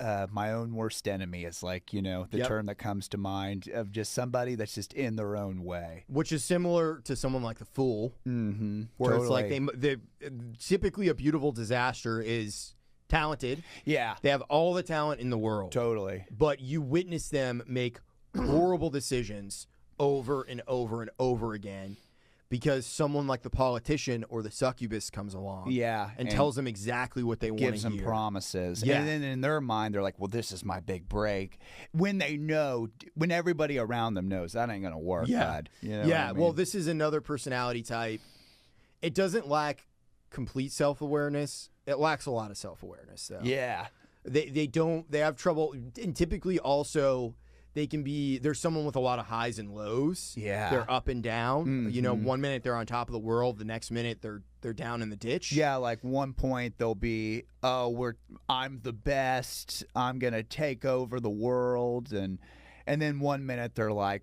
my own worst enemy is like, the term that comes to mind of just somebody that's just in their own way. Which is similar to someone like the Fool. Mm-hmm. Where totally. it's like they typically a beautiful disaster is talented. Yeah. They have all the talent in the world. Totally. But you witness them make horrible decisions over and over and over again. Because someone like the politician or the succubus comes along and tells them exactly what they want to hear. Gives them promises. Yeah. And then in their mind, they're like, well, this is my big break. When everybody around them knows that ain't going to work, bud. You know what I mean? Well, this is another personality type. It doesn't lack complete self-awareness. It lacks a lot of self-awareness, though. Yeah. They have trouble. And typically also... there's someone with a lot of highs and lows. Yeah. They're up and down. Mm-hmm. 1 minute they're on top of the world. The next minute they're down in the ditch. Yeah, like one point they'll be, I'm the best. I'm going to take over the world. And then 1 minute they're like,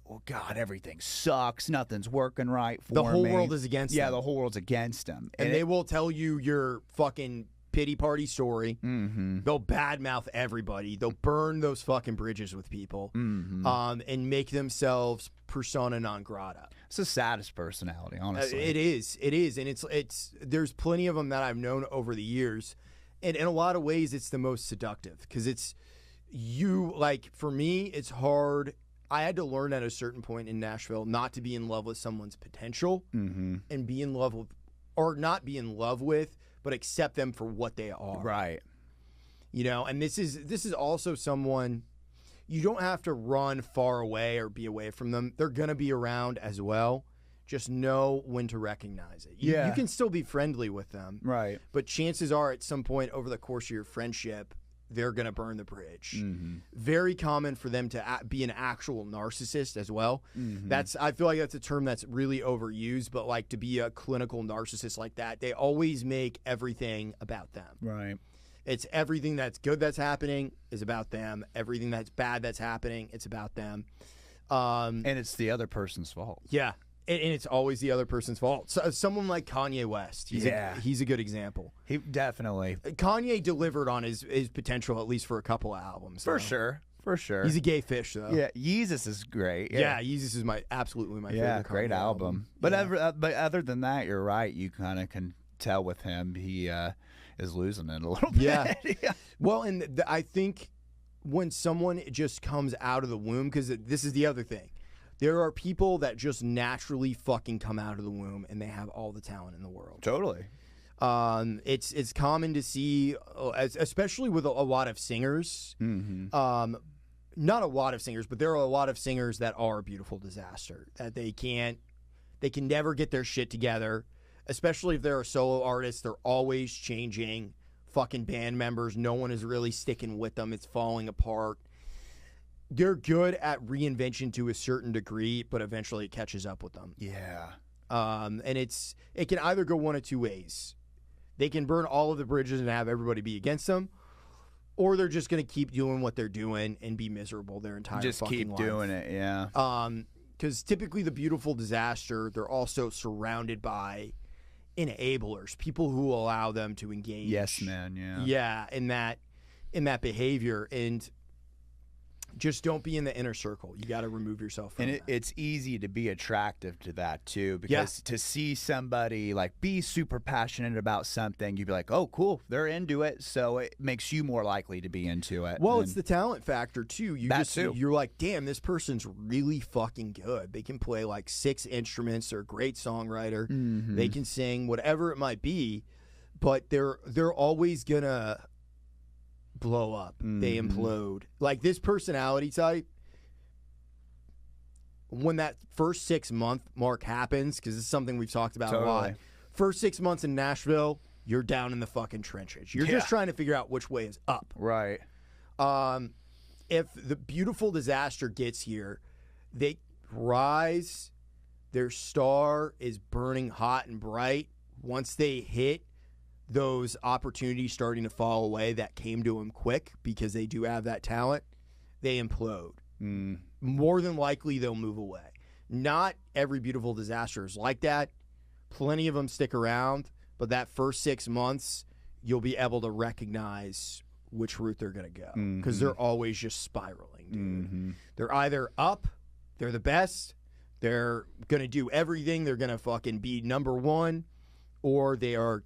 oh, God, everything sucks. Nothing's working right for me. The whole world is against them. Yeah, the whole world's against them. And they will tell you your fucking pity party story. Mm-hmm. They'll badmouth everybody. They'll burn those fucking bridges with people, and make themselves persona non grata. It's the saddest personality, honestly. It is, and it's. There's plenty of them that I've known over the years, and in a lot of ways, it's the most seductive because it's you. Like for me, it's hard. I had to learn at a certain point in Nashville not to be in love with someone's potential and be in love with, or not be in love with, but accept them for what they are. Right. And this is also someone you don't have to run far away or be away from them. They're going to be around as well. Just know when to recognize it. You can still be friendly with them. Right. But chances are at some point over the course of your friendship, they're going to burn the bridge. Mm-hmm. Very common for them to be an actual narcissist as well. Mm-hmm. I feel like that's a term that's really overused, but like to be a clinical narcissist like that, they always make everything about them. Right. It's everything that's good that's happening is about them. Everything that's bad that's happening, it's about them. And it's the other person's fault. Yeah. And it's always the other person's fault. So, someone like Kanye West, he's a good example. He definitely. Kanye delivered on his potential at least for a couple of albums. For sure. He's a gay fish, though. Yeah, Yeezus is great. Yeah, Yeezus is absolutely my favorite. Yeah, great album. But other than that, you're right. You kind of can tell with him he is losing it a little bit. Yeah. Well, and I think when someone just comes out of the womb, because this is the other thing. There are people that just naturally fucking come out of the womb and they have all the talent in the world. Totally. It's common to see, especially with a lot of singers. Mm-hmm. Not a lot of singers, but there are a lot of singers that are a beautiful disaster. That they can never get their shit together. Especially if they're a solo artist, they're always changing. Fucking band members, no one is really sticking with them. It's falling apart. They're good at reinvention to a certain degree, but eventually it catches up with them. Yeah. And it can either go one of two ways. They can burn all of the bridges and have everybody be against them, or they're just going to keep doing what they're doing and be miserable their entire fucking life. Just keep doing it, yeah. Because typically the beautiful disaster, they're also surrounded by enablers, people who allow them to engage. Yes, man, yeah. Yeah, in that behavior. And Just don't be in the inner circle. You got to remove yourself from that. It's easy to be attractive to that too, because to see somebody like be super passionate about something, you'd be like, oh, cool, they're into it. So it makes you more likely to be into it. Well, it's the talent factor too. Too. You're like, damn, this person's really fucking good. They can play like 6 instruments. They're a great songwriter. Mm-hmm. They can sing, whatever it might be, but they're always gonna blow up. They implode. Like this personality type, when that first 6-month mark happens, because it's something we've talked about a lot. First 6 months in Nashville, you're down in the fucking trenches. You're just trying to figure out which way is up. Right. If the beautiful disaster gets here, they rise. Their star is burning hot and bright. Once they hit those opportunities starting to fall away that came to them quick because they do have that talent, they implode. More than likely, they'll move away. Not every beautiful disaster is like that. Plenty of them stick around, but that first 6 months, you'll be able to recognize which route they're going to go because they're always just spiraling, dude. They're either up, they're the best, they're going to do everything, they're going to fucking be number one, or they are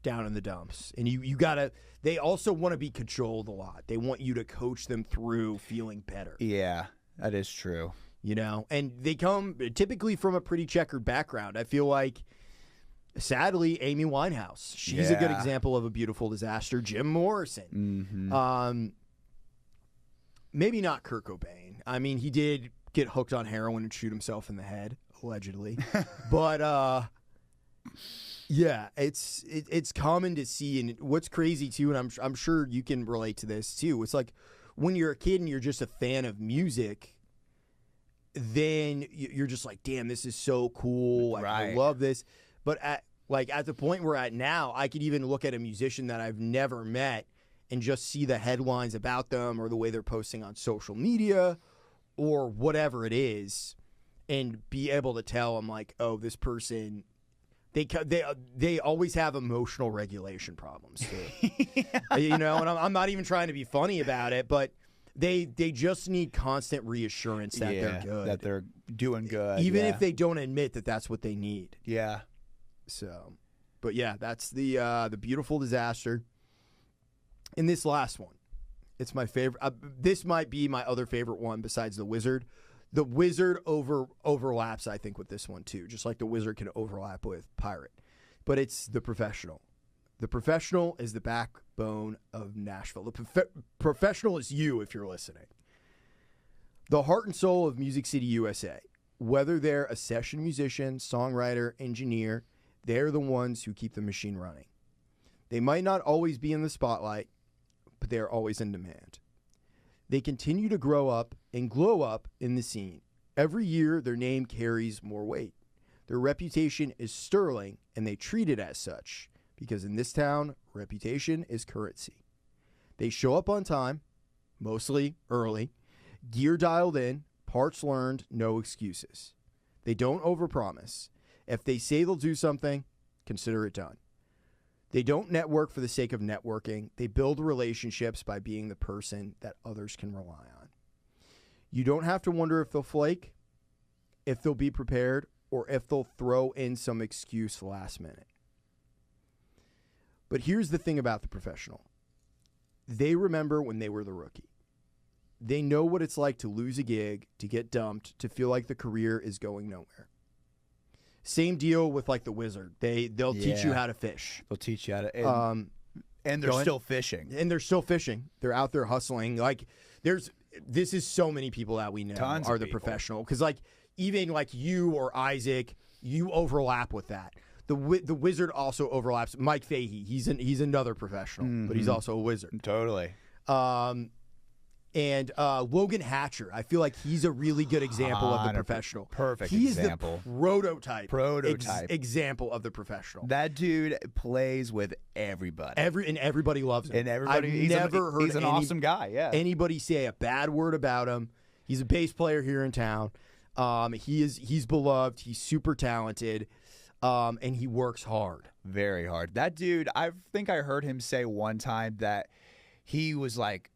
down in the dumps. And you gotta, they also want to be controlled a lot. They want you to coach them through feeling better. Yeah, that is true. You know, and they come typically from a pretty checkered background. I feel like, sadly, Amy Winehouse, she's a good example of a beautiful disaster. Jim Morrison. Maybe not Kurt Cobain. I mean, he did get hooked on heroin and shoot himself in the head, allegedly. But yeah, it's common to see, and what's crazy too, and I'm sure you can relate to this too. It's like when you're a kid and you're just a fan of music, then you're just like, damn, this is so cool. I love this. But at the point we're at now, I could even look at a musician that I've never met and just see the headlines about them or the way they're posting on social media or whatever it is, and be able to tell I'm like, oh, this person. They always have emotional regulation problems too. You know, and I'm not even trying to be funny about it, but they just need constant reassurance that they're good, that they're doing good, even if they don't admit that that's what they need. Yeah. So, but yeah, that's the beautiful disaster. And this last one, it's my favorite. This might be my other favorite one besides the Wizard. The Wizard overlaps, I think, with this one, too, just like the Wizard can overlap with Pirate. But it's the Professional. The Professional is the backbone of Nashville. The Professional is you, if you're listening. The heart and soul of Music City, USA. Whether they're a session musician, songwriter, engineer, they're the ones who keep the machine running. They might not always be in the spotlight, but they're always in demand. They continue to grow up and glow up in the scene. Every year, their name carries more weight. Their reputation is sterling, and they treat it as such, because in this town, reputation is currency. They show up on time, mostly early, gear dialed in, parts learned, no excuses. They don't overpromise. If they say they'll do something, consider it done. They don't network for the sake of networking. They build relationships by being the person that others can rely on. You don't have to wonder if they'll flake, if they'll be prepared, or if they'll throw in some excuse last minute. But here's the thing about the Professional. They remember when they were the rookie. They know what it's like to lose a gig, to get dumped, to feel like the career is going nowhere. Same deal with like the Wizard. They'll teach you how to fish. They'll teach you how to. And they're still fishing. And they're still fishing. They're out there hustling. Like this is so many people that we know are the Professional. Because like even like you or Isaac, you overlap with that. The Wizard also overlaps. Mike Fahey, he's another Professional, but he's also a Wizard. Totally. And Logan Hatcher, I feel like he's a really good example of the Professional. Perfect He's example. the prototype example of the Professional. That dude plays with everybody. And everybody loves him. And everybody, I've never heard he's an awesome guy. Yeah. Anybody say a bad word about him. He's a bass player here in town. He's beloved. He's super talented. And he works hard. Very hard. That dude, I think I heard him say one time that he was like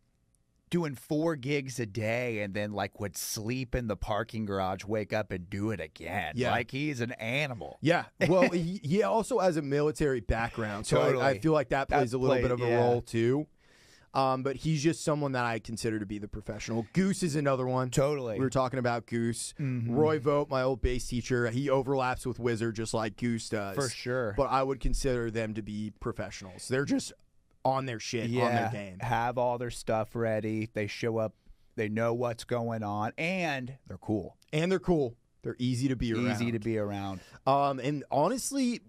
doing 4 gigs a day and then like would sleep in the parking garage, wake up and do it again. Yeah. Like he's an animal. Yeah. Well, he also has a military background. So Totally. I feel like that plays a little bit of a yeah. role too. But he's just someone that I consider to be the professional. Goose is another one. Totally. We were talking about Goose. Mhm. Roy Vogt, my old bass teacher, he overlaps with Wizard just like Goose does. For sure. But I would consider them to be professionals. They're just on their shit, on their game. Have all their stuff ready. They show up. They know what's going on, and they're cool. And they're cool. They're easy to be around. Easy to be around. And honestly,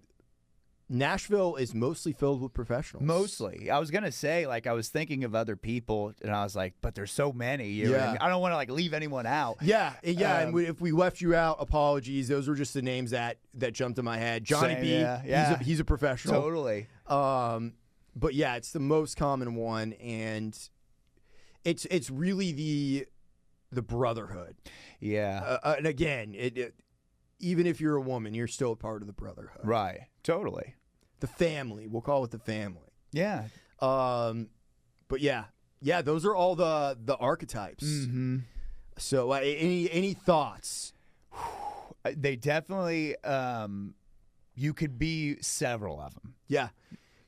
Nashville is mostly filled with professionals. Mostly. I was going to say, like, I was thinking of other people, and I was like, but there's so many. You know what I mean? I don't want to, like, leave anyone out. Yeah. And if we left you out, apologies. Those were just the names that jumped in my head. Johnny Same, B, yeah. He's a professional. Totally. But yeah, it's the most common one, and it's really the brotherhood. Yeah. And again, even if you're a woman, you're still a part of the brotherhood. Right. Totally. The family. We'll call it the family. Yeah. But yeah, those are all the archetypes. Mm-hmm. So any thoughts? They definitely, you could be several of them. Yeah.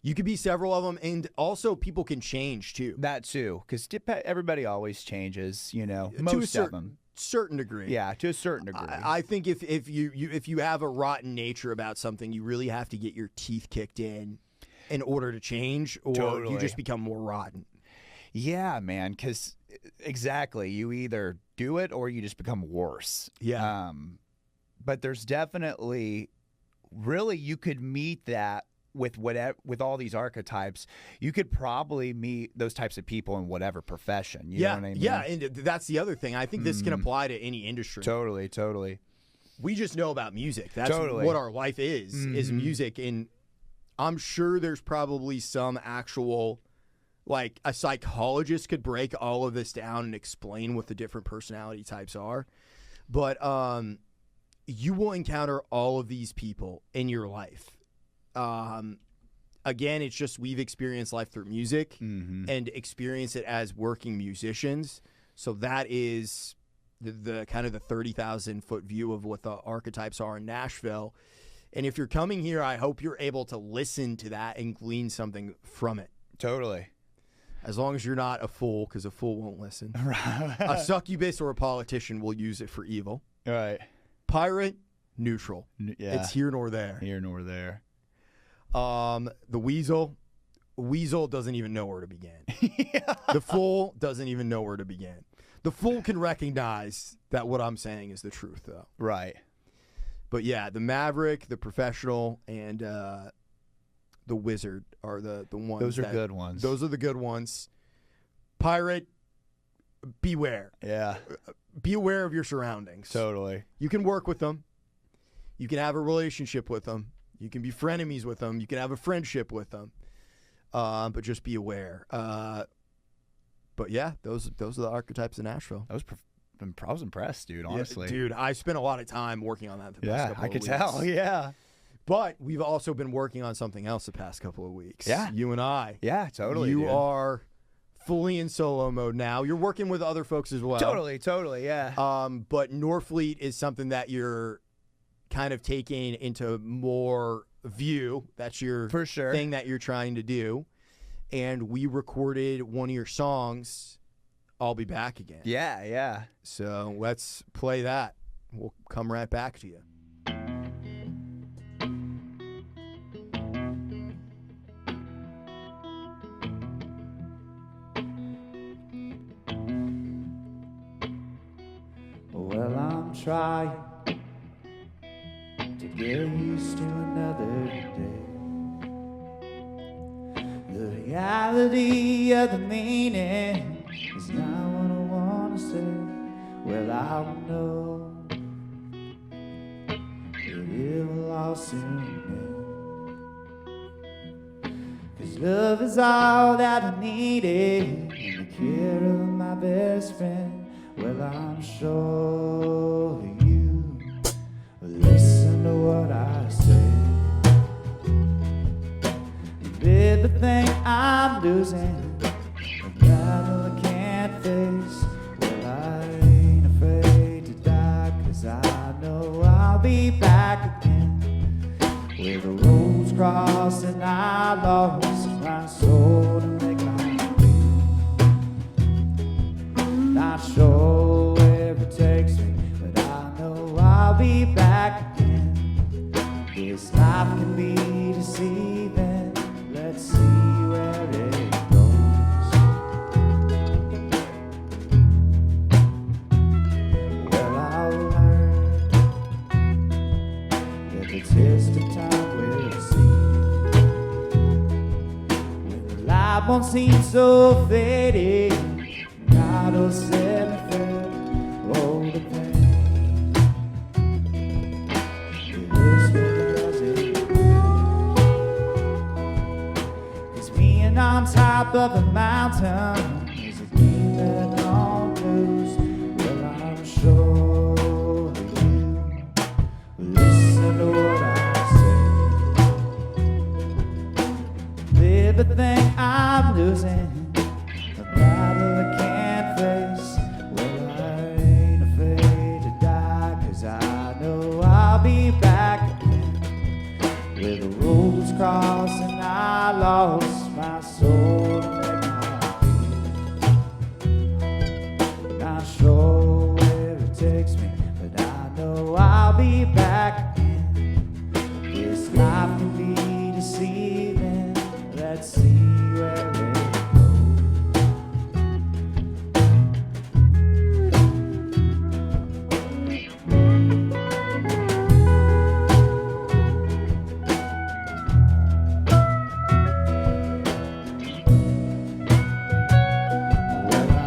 You could be several of them, and also people can change too. That too, because everybody always changes, you know, To a most of them. Certain degree. Yeah, to a certain degree. I think if you have a rotten nature about something, you really have to get your teeth kicked in order to change, or Totally. you just become more rotten. Yeah, man, because exactly, you either do it or you just become worse. Yeah. But there's definitely, really, you could meet that with all these archetypes. You could probably meet those types of people in whatever profession. You know what I mean? Yeah, and that's the other thing. I think this can apply to any industry. Totally. We just know about music. That's Totally. what our life is music. And I'm sure there's probably some actual, like, a psychologist could break all of this down and explain what the different personality types are. But you will encounter all of these people in your life. Again, it's just we've experienced life through music and experience it as working musicians. So that is the kind of the 30,000 foot view of what the archetypes are in Nashville. And if you're coming here, I hope you're able to listen to that and glean something from it. Totally. As long as you're not a fool, because a fool won't listen. A succubus or a politician will use it for evil. Right. Pirate, neutral. Yeah. It's here nor there. Here nor there. The weasel doesn't even know where to begin. The fool doesn't even know where to begin. The fool can recognize that what I'm saying is the truth, though. Right. But yeah, the maverick, the professional, and the wizard are the ones. Those are good ones. Those are the good ones. Pirate, beware. Yeah. Be aware of your surroundings. Totally. You can work with them. You can have a relationship with them. You can be frenemies with them. You can have a friendship with them. But just be aware. But yeah, those are the archetypes of Nashville. I was impressed, dude, honestly. Yeah, dude, I spent a lot of time working on that the past couple I of could weeks. tell. Yeah. But we've also been working on something else the past couple of weeks. Yeah. You and I. Yeah, totally. You dude. are fully in solo mode now. You're working with other folks as well. Totally, yeah. But Norfleet is something that you're kind of taking into more view. That's your For sure. thing that you're trying to do. And we recorded one of your songs, I'll Be Back Again. Yeah. So let's play that. We'll come right back to you. Well, I'm trying to get used to another day. The reality of the meaning is not what I want to say. Well, I know that it will all soon end. 'Cause love is all that I needed, and the care of my best friend. Well, I'm sure you will listen to what I say. And everything I'm losing, a battle I can't face. where the roads cross and I lost my soul to make my way. Not sure where it takes me, but I know I'll be back again. This life can be deceiving. Let's see where it goes. Well, I'll learn that the test of time will see. When the light won't seem so faded, God will set me free. Oh, the pain. It hurts when it doesn't. Cause being on top of a mountain is a game that don't lose. Well, I'm sure that you will listen to what I say. Live a thing I'm losing, a battle I can't face. Well, I ain't afraid to die, cause I know I'll be back again. Where the roads cross and I lost my soul to make my way. Not sure where it takes me, but I know I'll be back again. This life can be deceiving. Let's see where it goes. Well, I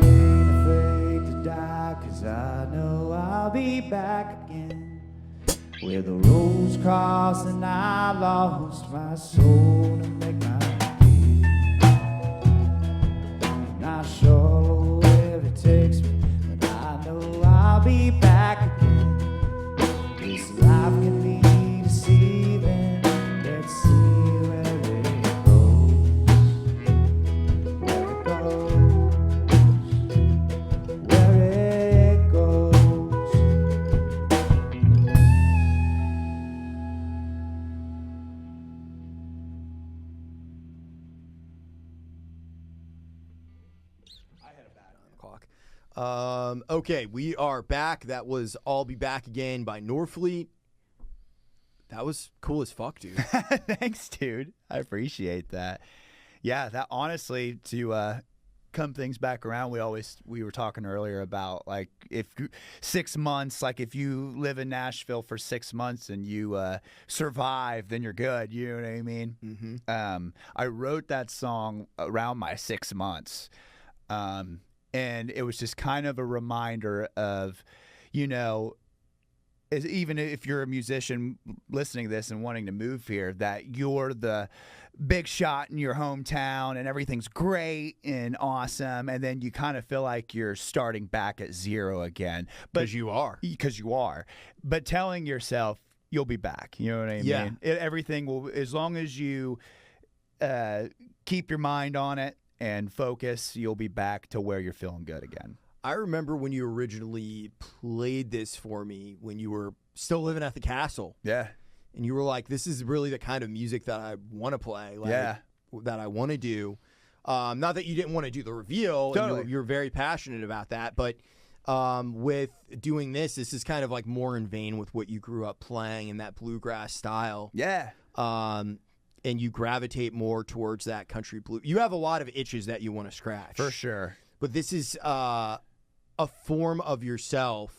ain't afraid to die, cause I know I'll be back again. Where the roads cross and I lost my soul to make my way. Not sure where it takes me, but I know I'll be back again. This life can be deceiving. Let's see where it goes. Where it goes. Where it goes. Clock. Okay, we are back. That was "I'll Be Back Again" by Norfleet. That was cool as fuck, dude. Thanks, dude. I appreciate that. Yeah, that honestly, to come things back around, we were talking earlier about like if 6 months, like if you live in Nashville for 6 months and you survive, then you're good. You know what I mean? Mm-hmm. I wrote that song around my 6 months. And it was just kind of a reminder of, you know, even if you're a musician listening to this and wanting to move here, that you're the big shot in your hometown and everything's great and awesome, and then you kind of feel like you're starting back at zero again. Because you are. Because you are. But telling yourself you'll be back. You know what I mean? Yeah. Everything will, as long as you keep your mind on it and focus, you'll be back to where you're feeling good again. I remember when you originally played this for me when you were still living at the castle. Yeah. And you were like, this is really the kind of music that I want to play. Like, Yeah. That I want to do. Not that you didn't want to do the reveal. Totally. And you're very passionate about that. But with doing this is kind of like more in vein with what you grew up playing in that bluegrass style. Yeah. And you gravitate more towards that country blue. You have a lot of itches that you want to scratch. For sure. But this is a form of yourself.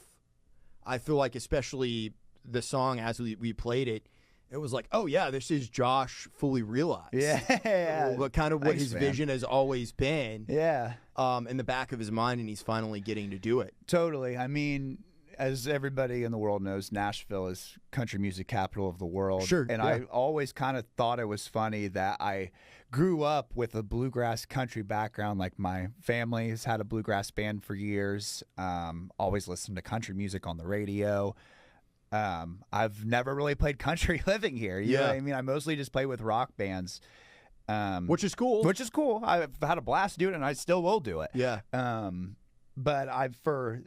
I feel like, especially the song as we played it, it was like, oh yeah, this is Josh fully realized. Yeah. But kind of what Thanks, his man. vision has always been. Yeah. In the back of his mind, and he's finally getting to do it. Totally. I mean, as everybody in the world knows, Nashville is country music capital of the world. Sure, And yeah. I always kind of thought it was funny that I grew up with a bluegrass country background. Like my family has had a bluegrass band for years. Always listened to country music on the radio. I've never really played country living here. You know what I mean? I mostly just play with rock bands. Which is cool. Which is cool. I've had a blast doing it, and I still will do it. Yeah. But for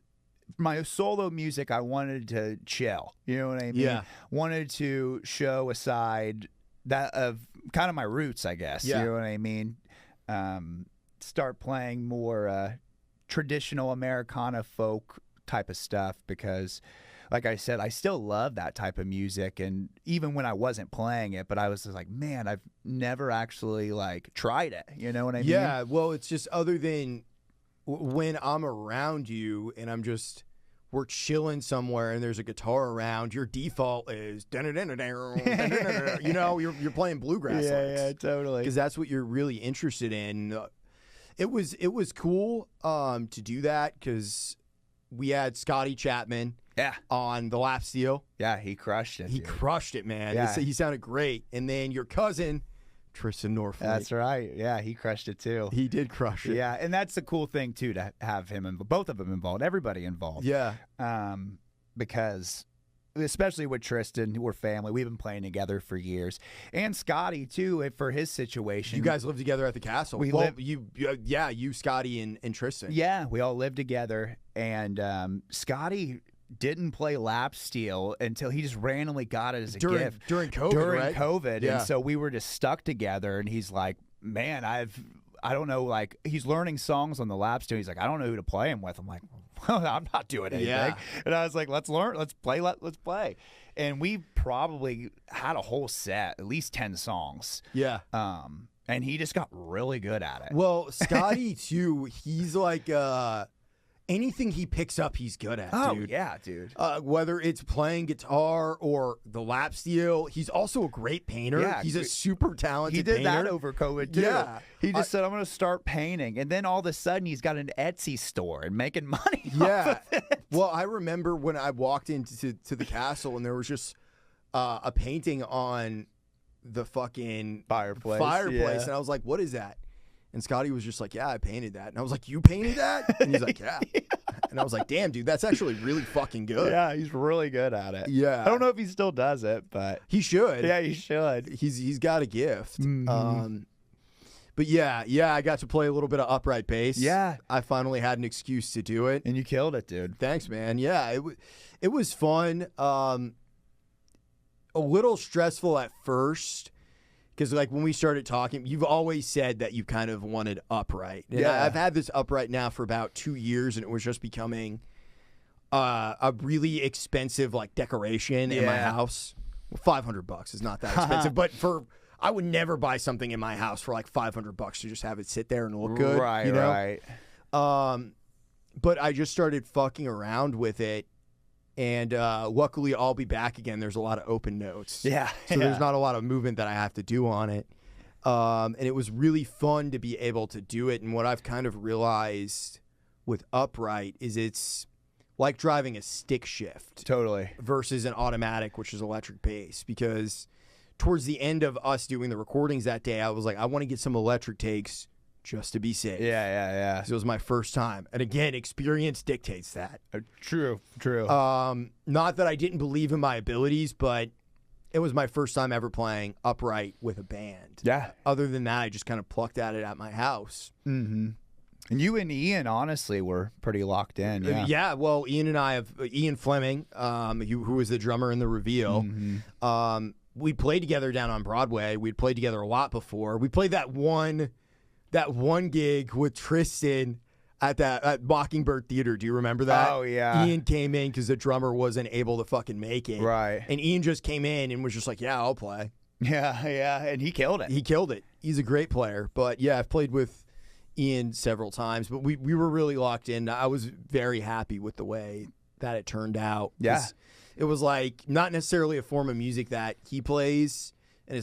my solo music, I wanted to chill. You know what I mean? Yeah. Wanted to show a side that of kind of my roots, I guess. Yeah. You know what I mean? Start playing more traditional Americana folk type of stuff because, like I said, I still love that type of music. And even when I wasn't playing it, but I was just like, man, I've never actually like tried it. You know what I mean? Yeah. Well, it's just other than when I'm around you and we're chilling somewhere and there's a guitar around, your default is you know, you're playing bluegrass. Yeah, totally. Because that's what you're really interested in. It was cool to do that because we had Scotty Chapman on the lap steel. Yeah, he crushed it. He crushed it, man. Yeah. He sounded great. And then your cousin, Tristan Norfleet. That's right. Yeah, he crushed it too. He did crush it. Yeah, and that's the cool thing too, to have him and both of them involved, everybody involved. Yeah. Because especially with Tristan, we're family. We've been playing together for years, and Scotty too. For his situation, You guys live together at the castle. We well, live- you, Scotty, and Tristan. yeah, we all lived together, and Scotty didn't play lap steel until he just randomly got it as a gift during COVID, during right? COVID, Yeah. and so we were just stuck together. And he's like, "Man, I don't know." Like he's learning songs on the lap steel. He's like, "I don't know who to play him with." I'm like, "Well, I'm not doing anything." Yeah. And I was like, "Let's learn. Let's play. Let's play." And we probably had a whole set, at least 10 songs. Yeah. And he just got really good at it. Well, Scotty too. He's like anything he picks up, he's good at. Oh dude. yeah, dude. Whether it's playing guitar or the lap steel, he's also a great painter. Yeah, he's a super talented He did painter. that over COVID too. Yeah. He just said, "I'm going to start painting," and then all of a sudden he's got an Etsy store and making money. Yeah. Well, I remember when I walked into the castle and there was just a painting on the fucking Fireplace. fireplace, and I was like, "What is that?" And Scotty was just like, "Yeah, I painted that." And I was like, "You painted that?" And he's like, "Yeah." And I was like, "Damn, dude, that's actually really fucking good." Yeah, he's really good at it. Yeah. I don't know if he still does it, but He should. yeah, he should. He's got a gift. Mm-hmm. But yeah, I got to play a little bit of upright bass. Yeah. I finally had an excuse to do it. And you killed it, dude. Thanks, man. Yeah, it was fun. A little stressful at first because, like, when we started talking, you've always said that you kind of wanted upright. And Yeah. I've had this upright now for about 2 years, and it was just becoming a really expensive, like, decoration in my Yeah. house. Well, $500 is not that expensive, but I would never buy something in my house for like $500 to just have it sit there and look good. Right, you know? right. But I just started fucking around with it, and luckily I'll be back again. There's a lot of open notes. Yeah. So there's not a lot of movement that I have to do on it. And it was really fun to be able to do it. And what I've kind of realized with upright is it's like driving a stick shift Totally. versus an automatic, which is electric bass, because towards the end of us doing the recordings that day, I was like, I want to get some electric takes just to be safe. Yeah. 'Cause it was my first time. And again, experience dictates that. True. Not that I didn't believe in my abilities, but it was my first time ever playing upright with a band. Yeah. Other than that, I just kind of plucked at it at my house. Mm-hmm. And you and Ian, honestly, were pretty locked in. Yeah. Well, Ian and I have Ian Fleming, who was the drummer in the Reveal. Mm-hmm. We played together down on Broadway. We'd played together a lot before. We played that one gig with Tristan at Mockingbird Theater. Do you remember that? Oh, yeah. Ian came in because the drummer wasn't able to fucking make it. Right. And Ian just came in and was just like, "Yeah, I'll play." Yeah. And he killed it. He killed it. He's a great player. But yeah, I've played with Ian several times, but we were really locked in. I was very happy with the way that it turned out. Yeah. It was like not necessarily a form of music that he plays, and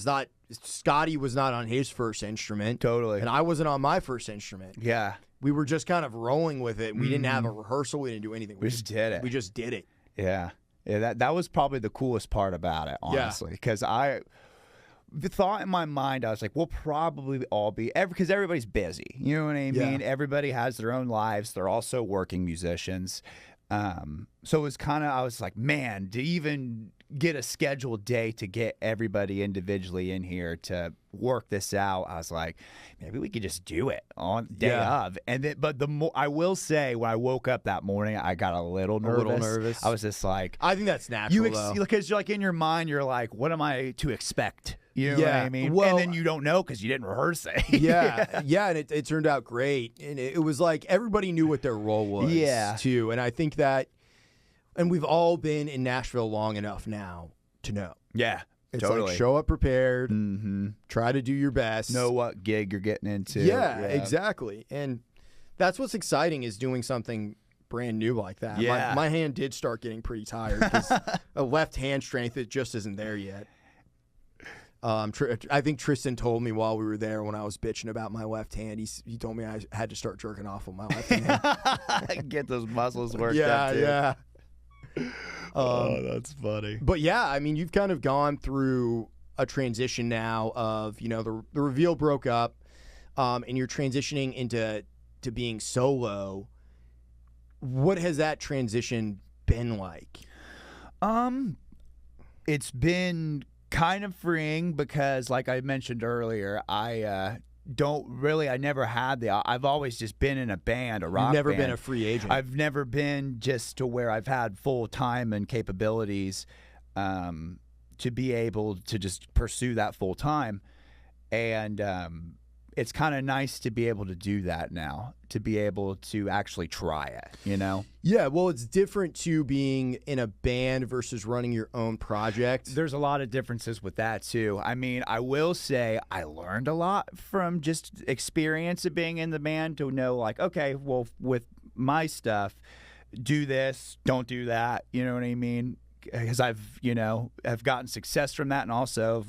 Scotty was not on his first instrument. Totally. And I wasn't on my first instrument. Yeah. We were just kind of rolling with it. We didn't have a rehearsal. We didn't do anything. We just did it. We just did it. Yeah. That was probably the coolest part about it, honestly, because the thought in my mind, I was like, we'll probably all be, because everybody's busy. You know what I mean? Yeah. Everybody has their own lives. They're also working musicians. So it was kind of, I was like, man, to even get a scheduled day to get everybody individually in here to work this out, I was like, maybe we could just do it on the day of. And then, but the more I will say, when I woke up that morning, I got a little nervous. I was just like, I think that's natural. Because you're like in your mind, you're like, what am I to expect? You know what I mean? Well, and then you don't know because you didn't rehearse it. yeah, and it turned out great. And it was like everybody knew what their role was, too. And I think that, and we've all been in Nashville long enough now to know. Yeah, it's totally. like show up prepared, try to do your best. Know what gig you're getting into. Yeah, exactly. And that's what's exciting, is doing something brand new like that. Yeah. My hand did start getting pretty tired because a left hand strength, it just isn't there yet. I think Tristan told me while we were there, when I was bitching about my left hand, he told me I had to start jerking off with my left hand. Get those muscles worked up too. Yeah. Oh, that's funny. But yeah, I mean, you've kind of gone through a transition now of, the reveal broke up, and you're transitioning into being solo. What has that transition been like? It's been kind of freeing because, like I mentioned earlier, I never had I've always just been in a band, a rock band. You've never been a free agent. I've never been just to where I've had full time and capabilities to be able to just pursue that full time. And it's kind of nice to be able to do that now, to be able to actually try it, Yeah, well, it's different to being in a band versus running your own project. There's a lot of differences with that, too. I mean, I will say I learned a lot from just experience of being in the band to know, like, okay, well, with my stuff, do this, don't do that, you know what I mean? Because I've gotten success from that, and also,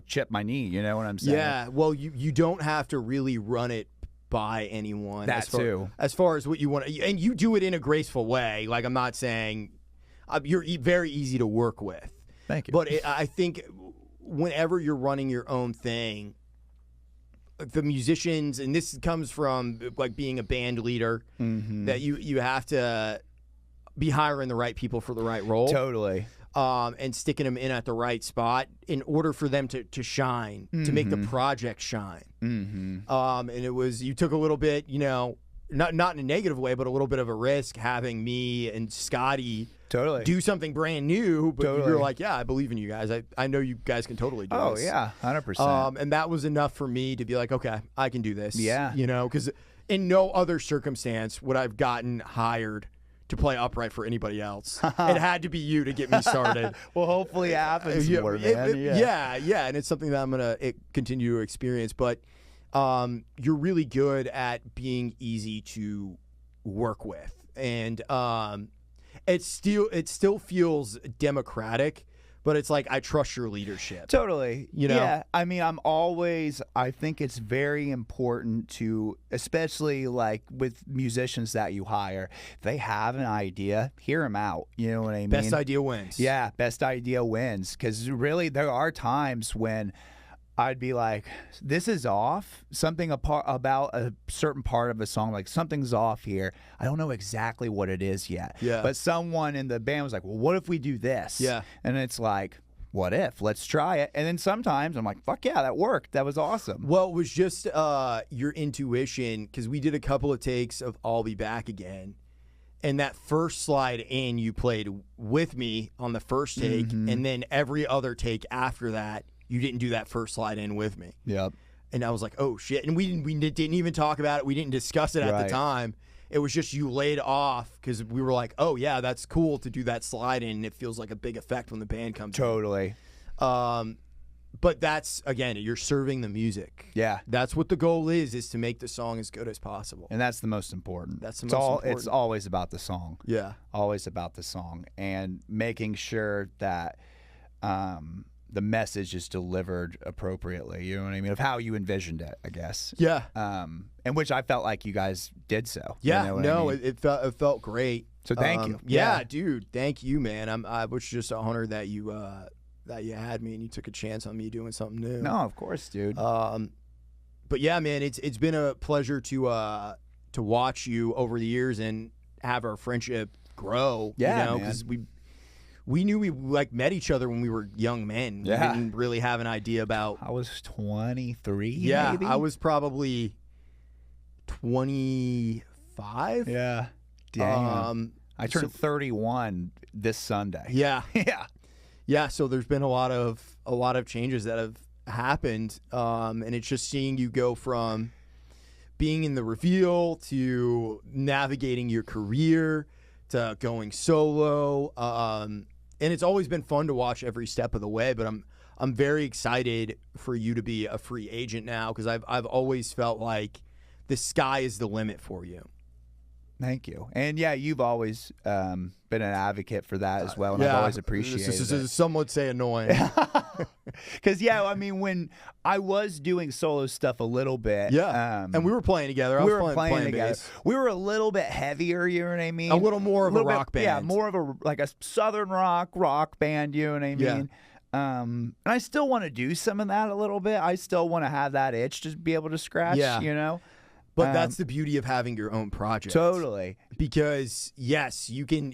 chipped my knee, you know what I'm saying? Yeah, well, you don't have to really run it by anyone. That too. As far as what you want, and you do it in a graceful way. Like, I'm not saying you're very easy to work with. Thank you. But I think whenever you're running your own thing, the musicians, and this comes from like being a band leader, that you have to be hiring the right people for the right role. Totally. And sticking them in at the right spot in order for them to shine, to make the project shine. And it was, you took a little bit, not in a negative way, but a little bit of a risk having me and Scotty do something brand new. But you're like, yeah, I believe in you guys. I know you guys can totally do this. Oh, yeah, 100%. And that was enough for me to be like, okay, I can do this. Yeah. Because in no other circumstance would I've gotten hired to play upright for anybody else. It had to be you to get me started. Well, hopefully it happens more, man. Yeah, and it's something that I'm going to continue to experience. But you're really good at being easy to work with. And it still feels democratic, but it's like, I trust your leadership. Totally. Yeah. I mean, I think it's very important to, especially like with musicians that you hire, if they have an idea, hear them out. You know what I mean? Best idea wins. Yeah, best idea wins. Because really, there are times when I'd be like, this is off. Something about a certain part of a song, like something's off here. I don't know exactly what it is yet. Yeah. But someone in the band was like, well, what if we do this? Yeah. And it's like, what if? Let's try it. And then sometimes I'm like, fuck yeah, that worked. That was awesome. Well, it was just your intuition, because we did a couple of takes of I'll Be Back Again. And that first slide in, you played with me on the first take. And then every other take after that, you didn't do that first slide in with me. Yep. And I was like, oh, shit. And we didn't even talk about it. We didn't discuss it at the time. It was just you laid off because we were like, oh, yeah, that's cool to do that slide in. And it feels like a big effect when the band comes in. Totally. But that's, again, you're serving the music. Yeah. That's what the goal is to make the song as good as possible. And that's the most important. That's the most important. It's always about the song. Yeah. Always about the song. And making sure that the message is delivered appropriately, you know what I mean, of how you envisioned it, I guess. Yeah. And which I felt like you guys did so. Yeah, you know what I mean? it felt great. So thank you. Yeah, dude, thank you, man. I was just honored that you had me and you took a chance on me doing something new. No, of course, dude. But yeah, man, it's been a pleasure to watch you over the years and have our friendship grow. Yeah, because we knew we like met each other when we were young men. Yeah. We didn't really have an idea about. I was 23. Yeah, maybe? I was probably 25. Yeah. Damn. I turned 31 this Sunday. Yeah, Yeah. yeah. So there's been a lot of changes that have happened, and it's just seeing you go from being in the reveal to navigating your career to going solo, and it's always been fun to watch every step of the way. But I'm very excited for you to be a free agent now, because I've always felt like the sky is the limit for you. Thank you. And yeah, you've always been an advocate for that as well, and I've always appreciated it. Some would say annoying. Because, yeah, I mean, when I was doing solo stuff a little bit. Yeah, and we were playing together. We were playing together. Bass. We were a little bit heavier, you know what I mean? A little more of a rock band. Yeah, more of a southern rock band, you know what I mean? Yeah. And I still want to do some of that a little bit. I still want to have that itch to be able to scratch, you know? But that's the beauty of having your own project. Totally. Because yes, you can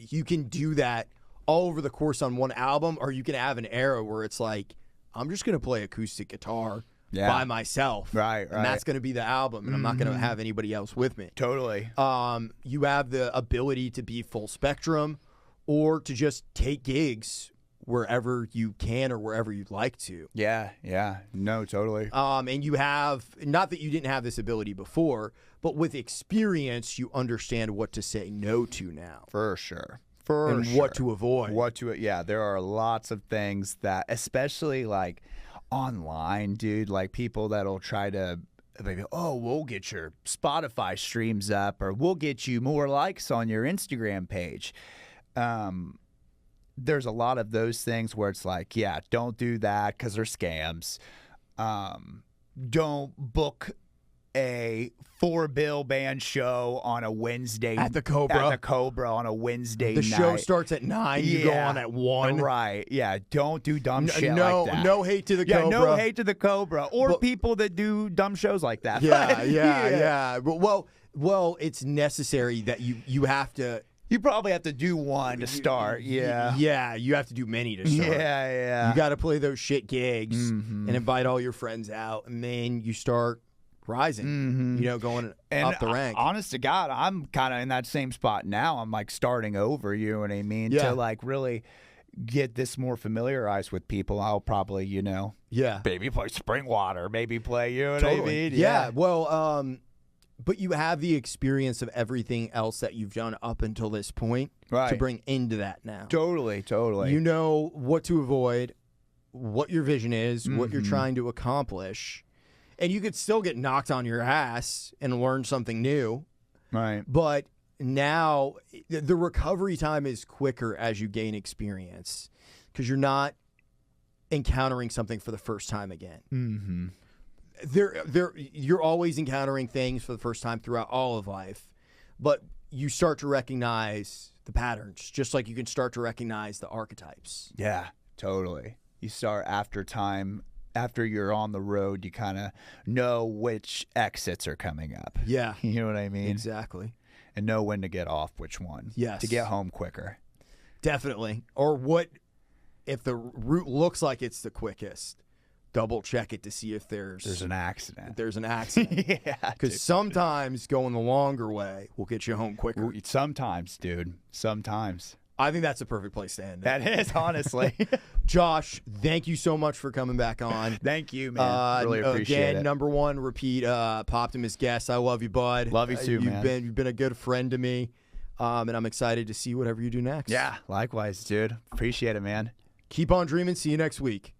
do that all over the course on one album, or you can have an era where it's like, I'm just gonna play acoustic guitar by myself. Right. And that's gonna be the album, and I'm not gonna have anybody else with me. Totally. You have the ability to be full spectrum, or to just take gigs wherever you can or wherever you'd like to. Yeah. No, totally. And you have, not that you didn't have this ability before, but with experience, you understand what to say no to now. For sure. And what to avoid. Yeah, there are lots of things that, especially like online, dude, like people that'll try to, maybe, we'll get your Spotify streams up, or we'll get you more likes on your Instagram page. There's a lot of those things where it's like, yeah, don't do that because they're scams. Don't book a 4-bill band show on a Wednesday at the Cobra on a Wednesday the night. Show starts at 9. You go on at 1. Right. Yeah. Don't do dumb shit like that. No hate to the Cobra. No hate to the Cobra or people that do dumb shows like that. Yeah. Well, it's necessary that you have to. You probably have to do one to start. Yeah. Yeah, you have to do many to start. Yeah. You got to play those shit gigs and invite all your friends out, and then you start rising, going up the rank. Honest to God, I'm kind of in that same spot now. I'm like starting over, you know what I mean? Yeah. To like really get this more familiarized with people. I'll probably, maybe play Spring Water, maybe play, you know what I mean? Yeah. Well, but you have the experience of everything else that you've done up until this point to bring into that now. Totally. You know what to avoid, what your vision is, what you're trying to accomplish. And you could still get knocked on your ass and learn something new. Right. But now the recovery time is quicker as you gain experience, because you're not encountering something for the first time again. Mm-hmm. You're always encountering things for the first time throughout all of life, but you start to recognize the patterns, just like you can start to recognize the archetypes. Yeah, totally. You start after you're on the road, you kind of know which exits are coming up. Yeah. You know what I mean? Exactly. And know when to get off which one. Yes. To get home quicker. Definitely. Or what, if the route looks like it's the quickest, double check it to see if there's an accident. There's an accident. Yeah. Because sometimes going the longer way will get you home quicker. Sometimes, dude. Sometimes. I think that's a perfect place to end it. That is, honestly. Josh, thank you so much for coming back on. Thank you, man. Really appreciate it. Number one, repeat, Poptimus guest. I love you, bud. Love you too, man. You've been a good friend to me, and I'm excited to see whatever you do next. Yeah, likewise, dude. Appreciate it, man. Keep on dreaming. See you next week.